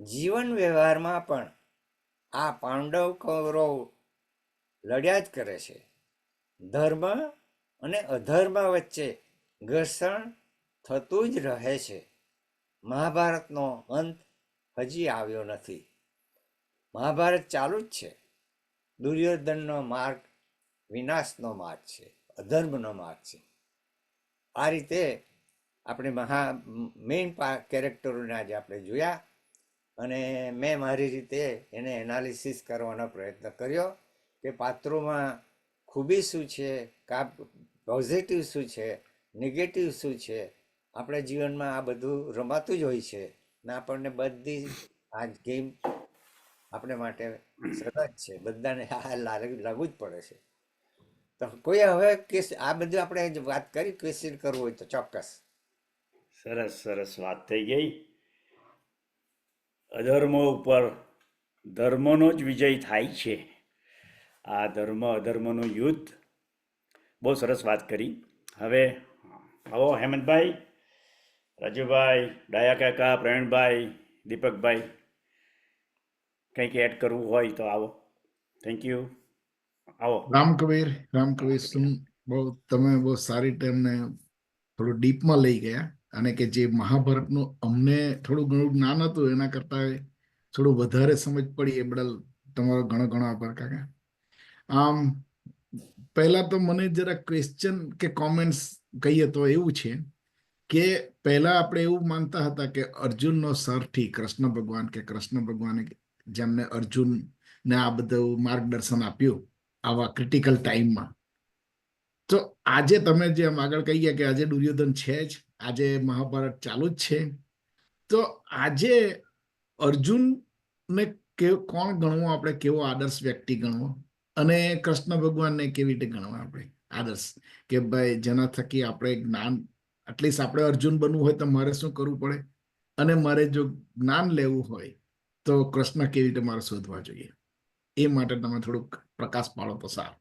જીવન વ્યવહારમાં પણ આ પાંડવ કૌરવ લડ્યા જ કરે છે. ધર્મ અને અધર્મ વચ્ચે ઘર્ષણ થતું જ રહે છે. મહાભારતનો અંત હજી આવ્યો નથી. મહાભારત ચાલુ જ છે. દુર્યોધનનો માર્ગ વિનાશનો માર્ગ છે, અધર્મનો માર્ગ છે. આ રીતે આપણે મેઇન કેરેક્ટરોને આજે આપણે જોયા અને મેં મારી રીતે એને એનાલિસિસ કરવાનો પ્રયત્ન કર્યો કે પાત્રોમાં ખૂબી શું છે, પોઝિટિવ શું છે, નેગેટિવ શું છે. આપણા જીવનમાં આ બધું રમાતું જ હોય છે ને આપણને બધી આ ગેમ આપણે માટે સરસ છે. બધાને લાગુ જ પડે છે. તો કોઈ હવે આ બધું આપણે વાત કરી, ક્વેશ્ચન કરવું હોય તો ચોક્કસ. સરસ સરસ વાત થઈ ગઈ. અધર્મો ઉપર ધર્મનો જ વિજય થાય છે. આ ધર્મ અધર્મનું યુદ્ધ, બહુ સરસ વાત કરી. હવે આવો હેમંતભાઈ, રાજુભાઈ, ડાયા કાકા, પ્રવીણભાઈ, દીપકભાઈ, કંઈક એડ કરવું હોય તો આવો. Thank you. આવો. રામકબીર તમે બહુ સારી ટાઈમને થોડું ડીપમાં લઈ ગયા, અને કે જે મહાભારતનું અમને થોડું ઘણું જ્ઞાન હતું એના કરતા થોડું વધારે સમજ પડી એ બદલ તમારો ઘણો ઘણો આભાર કાકા. આમ પહેલા તો મને જરા ક્વેશ્ચન કે કોમેન્ટ્સ કહીએ તો એવું છે કે પહેલા આપણે એવું માનતા હતા કે અર્જુનનો સરથી કૃષ્ણ ભગવાન, કે કૃષ્ણ ભગવાને જેમને અર્જુન ને આ બધું માર્ગદર્શન આપ્યું આવા ક્રિટિકલ ટાઈમમાં. તો આજે તમે જેમ આગળ કહી ગયા કે આજે દુર્યોધન છે જ, આજે મહાભારત ચાલુ જ છે, તો આજે અર્જુનને કોણ ગણવો આપણે, કેવો આદર્શ વ્યક્તિ ગણવો, અને કૃષ્ણ ભગવાનને કેવી રીતે ગણવા આપણે આદર્શ, કે ભાઈ જેના થકી આપણે જ્ઞાન, એટલીસ્ટ આપણે અર્જુન બનવું હોય તો મારે શું કરવું પડે, અને મારે જો જ્ઞાન લેવું હોય તો કૃષ્ણ કેવી રીતે મારે શોધવા જોઈએ, એ માટે તમે થોડુંક પ્રકાશ પાડો તો સારું.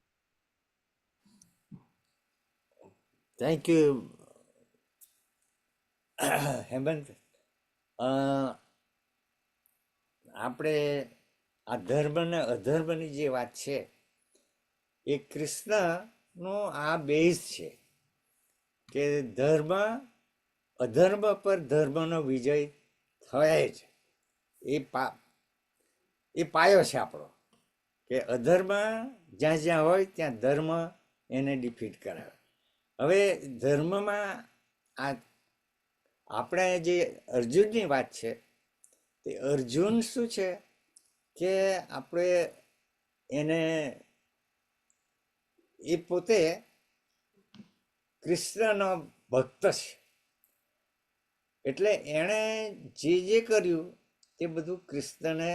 Thank you Hemant. આપણે આ ધર્મ ને અધર્મની જે વાત છે એ કૃષ્ણનો આ બેઝ છે કે ધર્મ અધર્મ પર ધર્મનો વિજય થાય જ. એ પાયો છે આપણો, કે અધર્મ જ્યાં જ્યાં હોય ત્યાં ધર્મ એને ડિફીટ કરાવે. હવે ધર્મમાં આ આપણે જે અર્જુનની વાત છે, તે અર્જુન શું છે કે આપણે એને એ પોતે કૃષ્ણનો ભક્ત છે, એટલે એણે જે જે કર્યું તે બધું કૃષ્ણને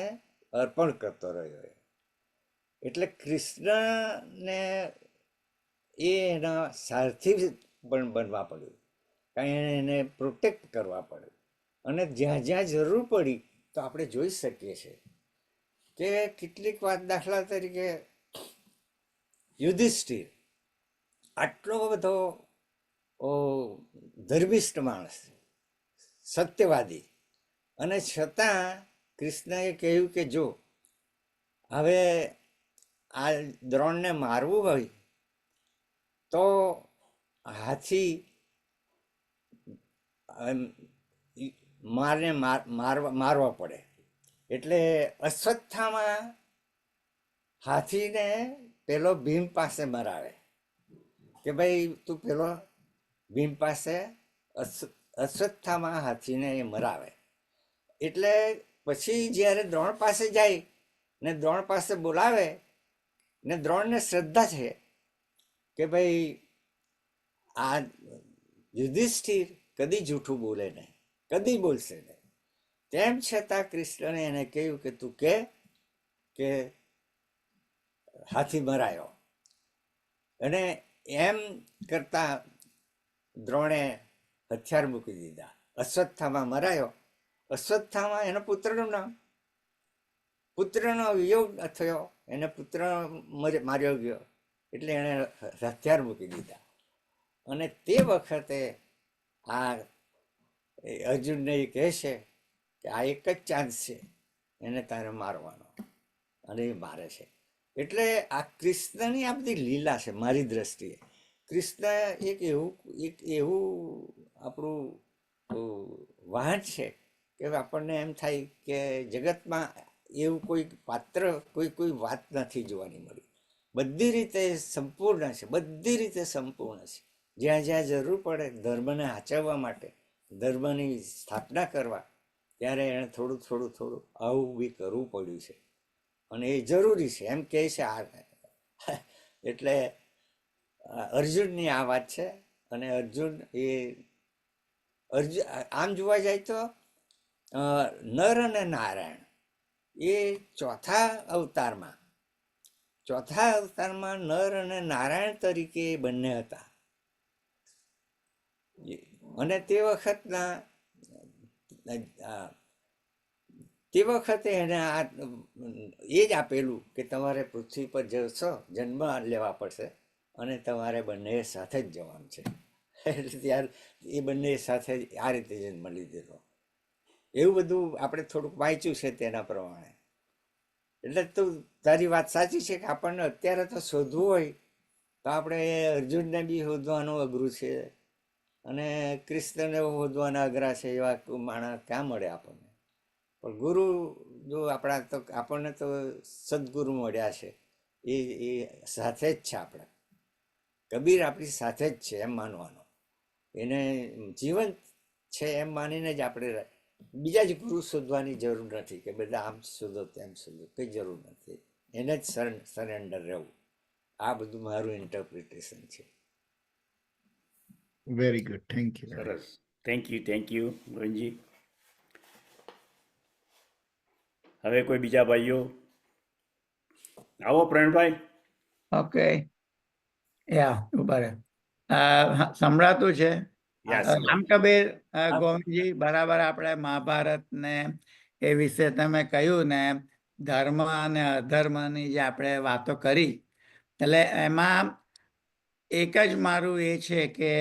અર્પણ કરતો રહ્યો. એટલે કૃષ્ણને એ એના સારથી પણ બનવા પડ્યું, કાંઈ એને પ્રોટેક્ટ કરવા પડ્યું. અને જ્યાં જ્યાં જરૂર પડી તો આપણે જોઈ શકીએ છીએ કે કેટલીક વાત, દાખલા તરીકે યુધિષ્ઠિર આટલો બધો ધર્મિષ્ઠ માણસ, સત્યવાદી, અને છતાં કૃષ્ણએ કહ્યું કે જો હવે આ દ્રોણને મારવું હોય તો હાથી મારવા પડે. એટલે અશ્વત્થામાં હાથીને પેલો ભીમ પાસે મરાવે કે ભાઈ તું પેલો ભીમ પાસે અશ્વત્થામાં હાથીને એ મરાવે. એટલે પછી જ્યારે દ્રોણ પાસે જાય ને દ્રોણ પાસે બોલાવે, ને દ્રોણને શ્રદ્ધા છે કે ભાઈ આ યુધિષ્ઠિર કદી જૂઠું બોલે નહીં, કદી બોલશે નહીં. તેમ છતાં કૃષ્ણને એને કહ્યું કે તું કે હાથી મરાયો. અને એમ કરતા દ્રોણે હથિયાર મૂકી દીધા. અશ્વત્થામાં મરાયો. અશ્વત્થામાં એનો પુત્રનું નામ, પુત્રનો વિયોગ થયો, એને પુત્ર માર્યો ગયો, એટલે એણે હથિયાર મૂકી દીધા. અને તે વખતે આ અર્જુનને એ કહે છે કે આ એક જ ચાન્સ છે એને તારે મારવાનો, અને એ મારે છે. એટલે આ કૃષ્ણની આ બધી લીલા છે. મારી દ્રષ્ટિએ કૃષ્ણ એક એવું આપણું વાહન છે કે આપણને એમ થાય કે જગતમાં એવું કોઈ પાત્ર, કોઈ વાત નથી જોવાની મળી. બધી રીતે સંપૂર્ણ છે, બધી રીતે સંપૂર્ણ છે. જ્યાં જ્યાં જરૂર પડે ધર્મને સાચવવા માટે, ધર્મની સ્થાપના કરવા, ત્યારે એણે થોડું થોડું થોડું આવું બી કરવું પડ્યું છે, અને એ જરૂરી છે એમ કહે છે આ. એટલે અર્જુનની આ વાત છે. અને અર્જુન આમ જોવા જાય તો નર અને નારાયણ એ ચોથા અવતારમાં નર અને નારાયણ તરીકે બંને હતા. અને તે વખતે એને એ જ આપેલું કે તમારે પૃથ્વી પર જશો, જન્મ લેવા પડશે, અને તમારે બંને સાથે જ જવાનું છે. એટલે ત્યારે એ બંને સાથે આ રીતે જન્મ લીધેલો. એવું બધું આપણે થોડુંક વાંચ્યું છે તેના પ્રમાણે. એટલે તું તારી વાત સાચી છે કે આપણને અત્યારે તો શોધવું હોય તો આપણે અર્જુનને બી શોધવાનું અઘરું છે અને કૃષ્ણને શોધવાના અઘરા છે. એવા માણસ ક્યાં મળે આપણને? પણ ગુરુ જો આપણા તો આપણને તો સદગુરુ મળ્યા છે, એ સાથે જ છે આપણા. કબીર આપણી સાથે જ છે એમ માનવાનો, એને જીવંત છે એમ માનીને જ આપણે બીજા જ ગુરુ શોધવાની જરૂર નથી કે બધા આમ શોધો તેમ શોધો, કંઈ જરૂર નથી. એને જ સરેન્ડર રહેવું. આ બધું મારું ઇન્ટરપ્રિટેશન છે. Very good, thank you. સરસ. Thank you Govindji. હવે કોઈ બીજા ભાઈઓ? આવો પ્રવીણભાઈ. ઓકે, યા ઉભા રહે. સંભળાતું છે? યસ. રામ કબીર ગોવિંદજી, બરાબર. આપણે મહાભારત ને એ વિશે તમે કહ્યું ને, ધર્મ અને અધર્મની જે આપણે વાતો કરી, એટલે એમાં એક જ મારું એ છે કે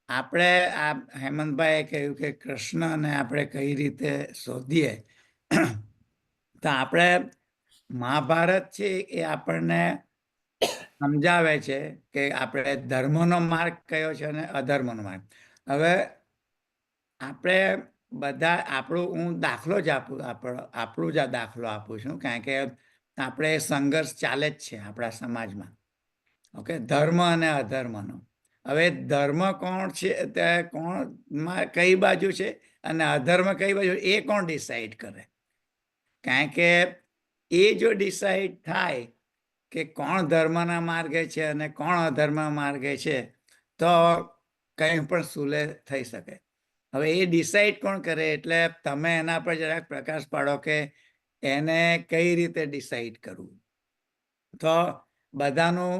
આપણે આ હેમંતભાઈએ કહ્યું કે કૃષ્ણને આપણે કઈ રીતે શોધીએ. તો આપણે મહાભારત છે એ આપણને સમજાવે છે કે આપણે ધર્મનો માર્ગ કયો છે અને અધર્મનો માર્ગ. હવે આપણે બધા હું દાખલો જ આપણું જ દાખલો આપું છું, કારણ કે આપણે સંઘર્ષ ચાલે જ છે આપણા સમાજમાં. ઓકે, ધર્મ અને અધર્મનો. હવે ધર્મ કોણ છે, તે કોણમાં કઈ બાજુ છે અને અધર્મ કઈ બાજુ, એ કોણ ડિસાઈડ કરે? કારણ કે એ જો ડિસાઈડ થાય કે કોણ ધર્મના માર્ગે છે અને કોણ અધર્મના માર્ગે છે, તો કંઈ પણ સુલે થઈ શકે. હવે એ ડિસાઈડ કોણ કરે? એટલે તમે એના પર જરાક પ્રકાશ પાડો કે એને કઈ રીતે ડિસાઈડ કરવું. તો બધાનું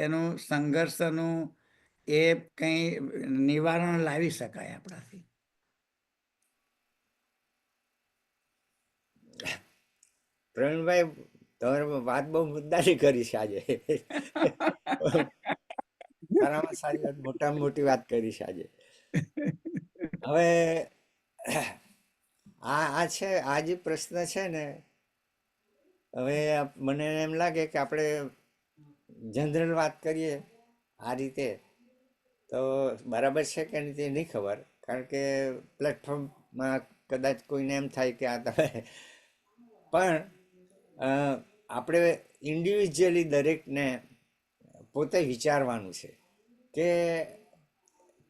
એનું સંઘર્ષનું એ કંઈ નિવારણ લાવી શકાય આપણાથી. પ્રવીણભાઈ, તમારે વાત બહુ મુદ્દાની કરી છે આજે. સારામાં સારી વાત, મોટામાં મોટી વાત કરી છે આજે. હવે આ છે, આ જે પ્રશ્ન છે ને, હવે મને એમ લાગે કે આપણે જનરલ વાત કરીએ આ રીતે તો બરાબર છે કે નહીં તે નહીં ખબર, કારણ કે પ્લેટફોર્મમાં કદાચ કોઈને એમ થાય કે આ તમે પણ આપણે ઇન્ડિવિજ્યુઅલી દરેકને પોતે વિચારવાનું છે કે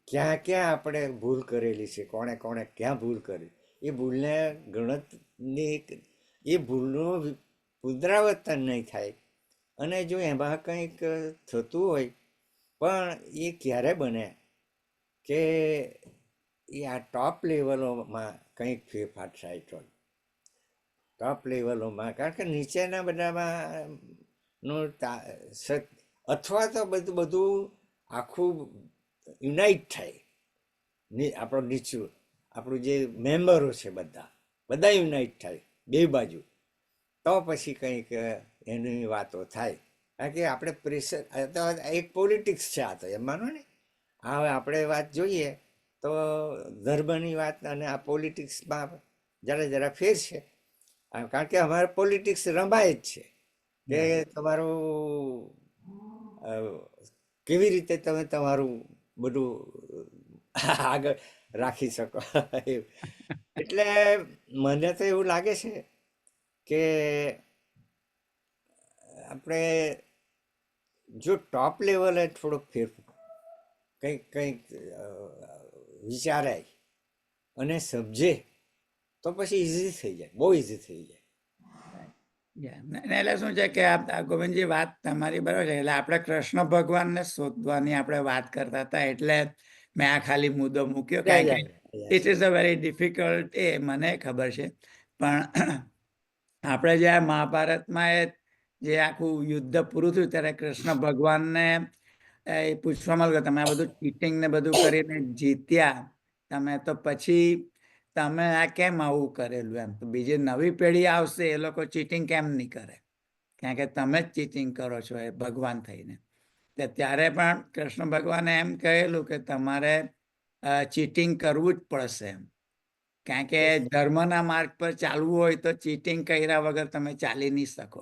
ક્યાં ક્યાં આપણે ભૂલ કરેલી છે, કોણે કોણે ક્યાં ભૂલ કરી. એ ભૂલને એ ભૂલનું પુનરાવર્તન નહીં થાય. અને જો એમાં કંઈક થતું હોય પણ એ ક્યારે બને કે એ આ ટોપ લેવલોમાં કંઈક ફેરફાર થાય તો ટોપ લેવલોમાં, કારણ કે નીચેના બધામાં અથવા તો બધું આખું યુનાઇટ થાય. આપણો નીચું આપણું જે મેમ્બરો છે બધા યુનાઇટ થાય બે બાજુ, તો પછી કંઈક એની વાતો થાય. કારણ કે આપણે પ્રેશર, એક પોલિટિક્સ છે આ તો, એમ માનો ને. હવે આપણે વાત જોઈએ તો ધર્મની વાત અને આ પોલિટિક્સમાં જરા ફેર છે. કારણ કે અમારે પોલિટિક્સ રમાય જ છે કે તમારું કેવી રીતે તમે તમારું બધું આગળ રાખી શકો. એટલે મને તો એવું લાગે છે કે આપણે જો ટોપ લેવલે થોડોક કંઈક વિચારાય અને સમજે તો પછી ઇઝી થઈ જાય, બહુ ઇઝી થઈ જાય. એટલે શું છે કે ગોવિંદજી, વાત તમારી બરાબર છે. એટલે આપણે કૃષ્ણ ભગવાનને શોધવાની આપણે વાત કરતા હતા, એટલે મેં આ ખાલી મુદ્દો મૂક્યો. કારણ કે it is a very difficult, એ મને ખબર છે. પણ આપણે જે આ મહાભારતમાં જે આખું યુદ્ધ પૂરું થયું ત્યારે કૃષ્ણ ભગવાનને એ પૂછવામાં આવ્યું, તમે આ બધું ચીટિંગ ને બધું કરીને જીત્યા તમે, તો પછી તમે આ કેમ આવું કરેલું એમ. તો બીજી નવી પેઢી આવશે, એ લોકો ચીટિંગ કેમ નહીં કરે? કારણ કે તમે જ ચીટિંગ કરો છો એ ભગવાન થઈને. ત્યારે પણ કૃષ્ણ ભગવાને એમ કહેલું કે તમારે ચીટિંગ કરવું જ પડશે એમ. કારણ કે ધર્મના માર્ગ પર ચાલવું હોય તો ચીટિંગ કર્યા વગર તમે ચાલી નહીં શકો.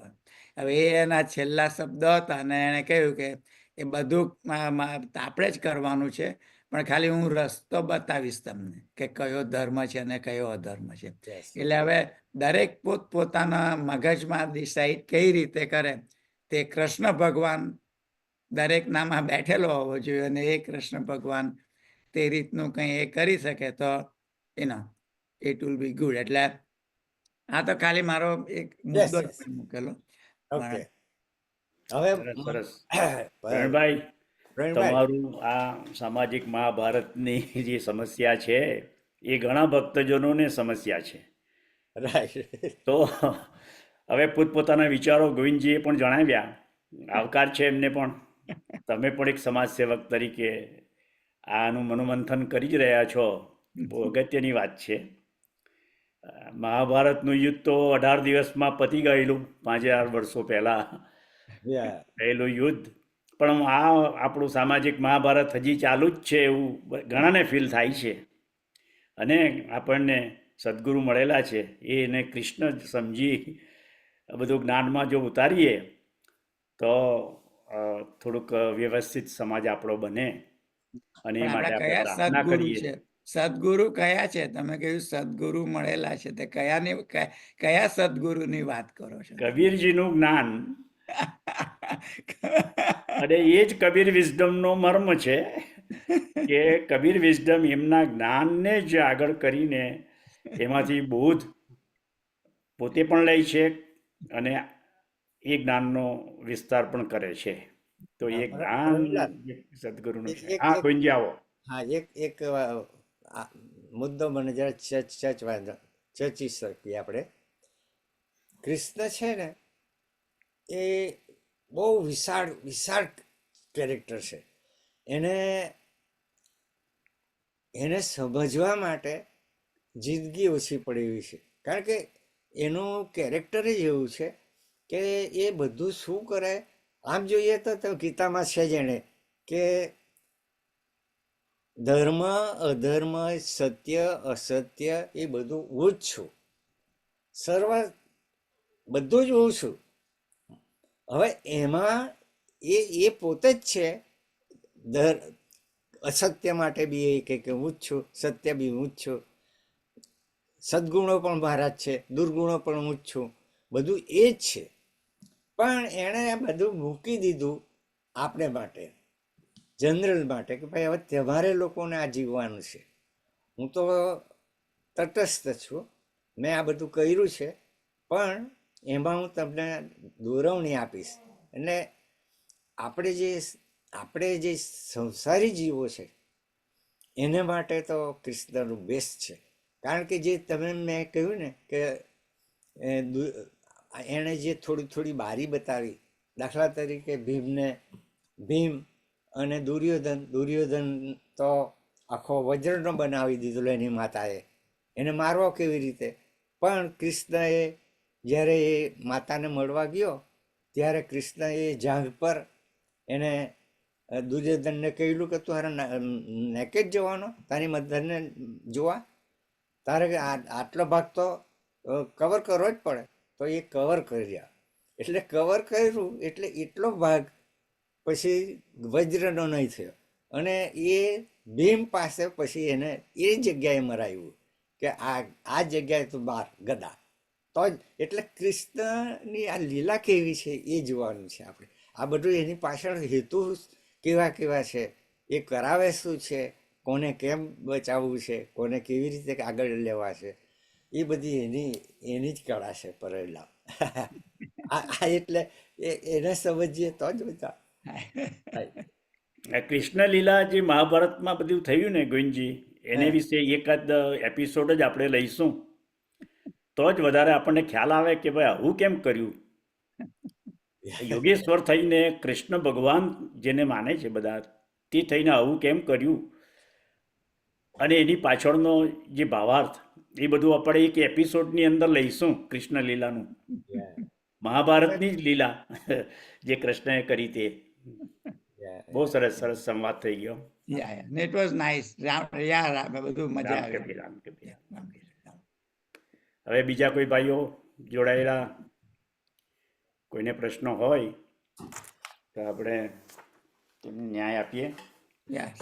હવે એના છેલ્લા શબ્દો હતા અને એણે કહ્યું કે એ બધું આપણે જ કરવાનું છે, પણ ખાલી હું રસ્તો બતાવીશ તમને કે કયો ધર્મ છે અને કયો અધર્મ છે. Yes. એટલે હવે દરેક પોતપોતાના મગજમાં ડિસાઈડ કઈ રીતે કરે તે કૃષ્ણ ભગવાન દરેક નામાં બેઠેલો હોવો જોઈએ, અને એ કૃષ્ણ ભગવાન તે રીતનું કંઈ એ કરી શકે તો ઇટ વિલ બી ગુડ. એટલે આ તો ખાલી મારો એક મુદ્દો yes. મૂકેલો. ઓકે, હવે સરસ સરસ. પ- પ્રવીણભાઈ, પ્રવીણભાઈ, તમારું આ સામાજિક મહાભારતની જે સમસ્યા છે એ ઘણા ભક્તજનોને સમસ્યા છે. રાઈટ, તો હવે પોતપોતાના વિચારો ગોવિંદજીએ પણ જણાવ્યા, આવકાર છે એમને પણ. તમે પણ એક સમાજ સેવક તરીકે આનું મનોમંથન કરી જ રહ્યા છો, બહુ અગત્યની વાત છે. મહાભારતનું યુદ્ધ તો 18 દિવસમાં પતી ગયેલું, 5000 વર્ષો પહેલા યા, થયેલું યુદ્ધ. પણ આ આપણું સામાજિક મહાભારત હજી ચાલુ જ છે એવું ઘણાને ફીલ થાય છે. અને આપણને સદગુરુ મળેલા છે, એને કૃષ્ણ જ સમજી બધું જ્ઞાનમાં જો ઉતારીએ તો થોડુંક વ્યવસ્થિત સમાજ આપણો બને. અને એ પણ માટે આપણા આપણે કયા પ્રાર્થના સદગુરુ કરીએ. છે? સદગુરુ કયા છે? તમે કહ્યું સદગુરુ મળેલા છે, તે કયા સદગુરુની વાત કરો છો? કબીરજીનું જ્ઞાન, અને એ જ કબીર વિઝડમનો મર્મ છે કે કબીર વિઝડમ એમના જ્ઞાનને જ આગળ કરીને એમાંથી બોધ પોતે પણ લે છે અને એ જ્ઞાનનો વિસ્તાર પણ કરે છે. તો એ જ્ઞાન પ્રવીણલાલ, સદગુરુનું એક છે. એક હા, એક કોઈજી આવો. હા, એક મુદ્દો મને જરા ચર્ચી શકીએ આપણે. કૃષ્ણ છે ને, એ બહુ વિશાળ વિશાળ કેરેક્ટર છે. એને એને સમજવા માટે જિંદગી ઓછી પડે એવી છે, કારણ કે એનું કેરેક્ટર જ એવું છે કે એ બધું શું કરે. આમ જોઈએ તો ગીતામાં છે જ એને કે ધર્મ અધર્મ, સત્ય અસત્ય એ બધું હું જ છું, સર્વ બધું જ હું છું. હવે એમાં એ પોતે જ છે. અસત્ય માટે બી એ કે હું જ છું, સત્ય બી હું જ છું, સદગુણો પણ મારા જ છે, દુર્ગુણો પણ હું જ છું, બધું એ જ છે. પણ એણે આ બધું મૂકી દીધું આપણે માટે, જનરલ માટે, કે ભાઈ હવે તમારે લોકોને આ જીવવાનું છે. હું તો તટસ્થ છું, મેં આ બધું કર્યું છે, પણ એમાં હું તમને દોરવણી આપીશ. એટલે આપણે જે સંસારી જીવો છે એને માટે તો કૃષ્ણનું બેસ્ટ છે. કારણ કે જે તમે મેં કહ્યું ને કે એણે જે થોડી થોડી બારી બતાવી, દાખલા તરીકે ભીમ અને દુર્યોધન તો આખો વજ્રનો બનાવી દીધો એની માતાએ, એને મારવો કેવી રીતે. પણ કૃષ્ણએ જ્યારે એ માતાને મળવા ગયો ત્યારે કૃષ્ણએ જાંઘ પર એને દુર્યોધનને કહ્યું કે તું નેકેડ જવાનો, તારી મધરને જોવા, તારે આટલો ભાગ તો કવર કરવો જ પડે. તો એ કવર કર્યા, એટલે કવર કર્યું એટલે એટલો ભાગ પછી વજ્રનો નહીં થયો. અને એ ભીમ પાસે પછી એને એ જગ્યાએ મરાયું કે આ જગ્યાએ તું બાર ગદા. તો જ એટલે કૃષ્ણની આ લીલા કેવી છે એ જોવાનું છે આપણે. આ બધું એની પાછળ હેતુ કેવા છે, એ કરાવે શું છે, કોને કેમ બચાવવું છે, કોને કેવી રીતે આગળ લેવા છે, એ બધી એની જ કળા છે. પરિણામ એટલે એને સમજીએ તો જ બધા. આ કૃષ્ણ લીલા જે મહાભારતમાં બધું થયું ને ગોવિંદજી, એને વિશે એકાદ એપિસોડ જ આપણે લઈશું તો જ વધારે આપણને ખ્યાલ આવે કે ભાઈ આવું કેમ કર્યું. યોગેશ્વર થઈને કૃષ્ણ ભગવાન જેને માને છે બધા, તે થઈને આવું કેમ કર્યું, અને એની પાછળનો જે ભાવાર્થ, એ બધું આપણે એક એપિસોડની અંદર લઈશું. કૃષ્ણ લીલાનું, મહાભારતની જ લીલા જે કૃષ્ણએ કરી તે. બહુ સરસ સરસ સંવાદ થઈ ગયો. It was nice. બધું મજા રામ આવી. કબીર, રામ કબીર. હવે બીજા કોઈ ભાઈઓ જોડાયેલા, કોઈને પ્રશ્નો હોય તો આપણે તેમને ન્યાય આપીએ. યસ.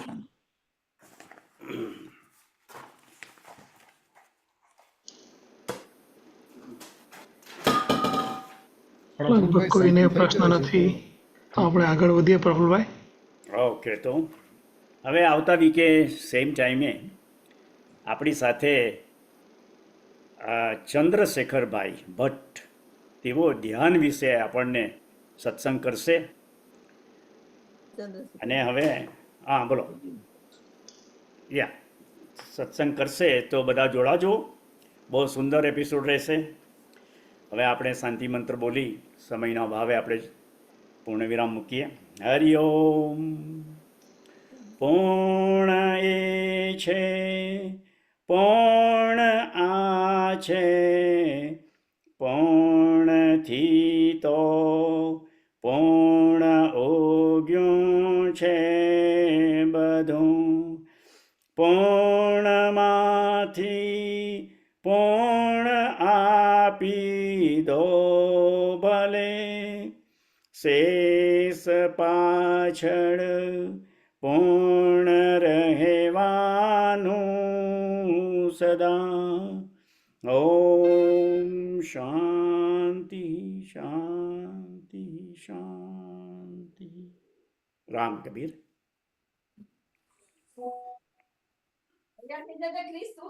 લગભગ કોઈને પ્રશ્ન નથી. તો આપણે આગળ વધીએ પ્રફુલભાઈ. ઓકે, તો હવે આવતા વીકે સેમ ટાઈમે આપણી સાથે ચંદ્રશેખરભાઈ ભટ્ટ તેઓ ધ્યાન વિશે આપણને સત્સંગ કરશે. અને હવે હા બોલો સત્સંગ કરશે તો બધા જોડાજો. બહુ સુંદર એપિસોડ રહેશે. હવે આપણે શાંતિ મંત્ર બોલી સમયના અભાવે આપણે પૂર્ણ વિરામ મૂકીએ. હરિ ઓમ. પૂર્ણ એ છે, પૂર્ણ આ છે, પૂર્ણથી તો પૂર્ણ ઉગ્યું છે બધું. પૂર્ણમાંથી પૂર્ણ આપી દો ભલે, શેષ પાછળ પૂર્ણ રહેવાનું સદા. ઓમ શાંતિ શાંતિ શાંતિ. રામ કબીર. Ya, Cristo,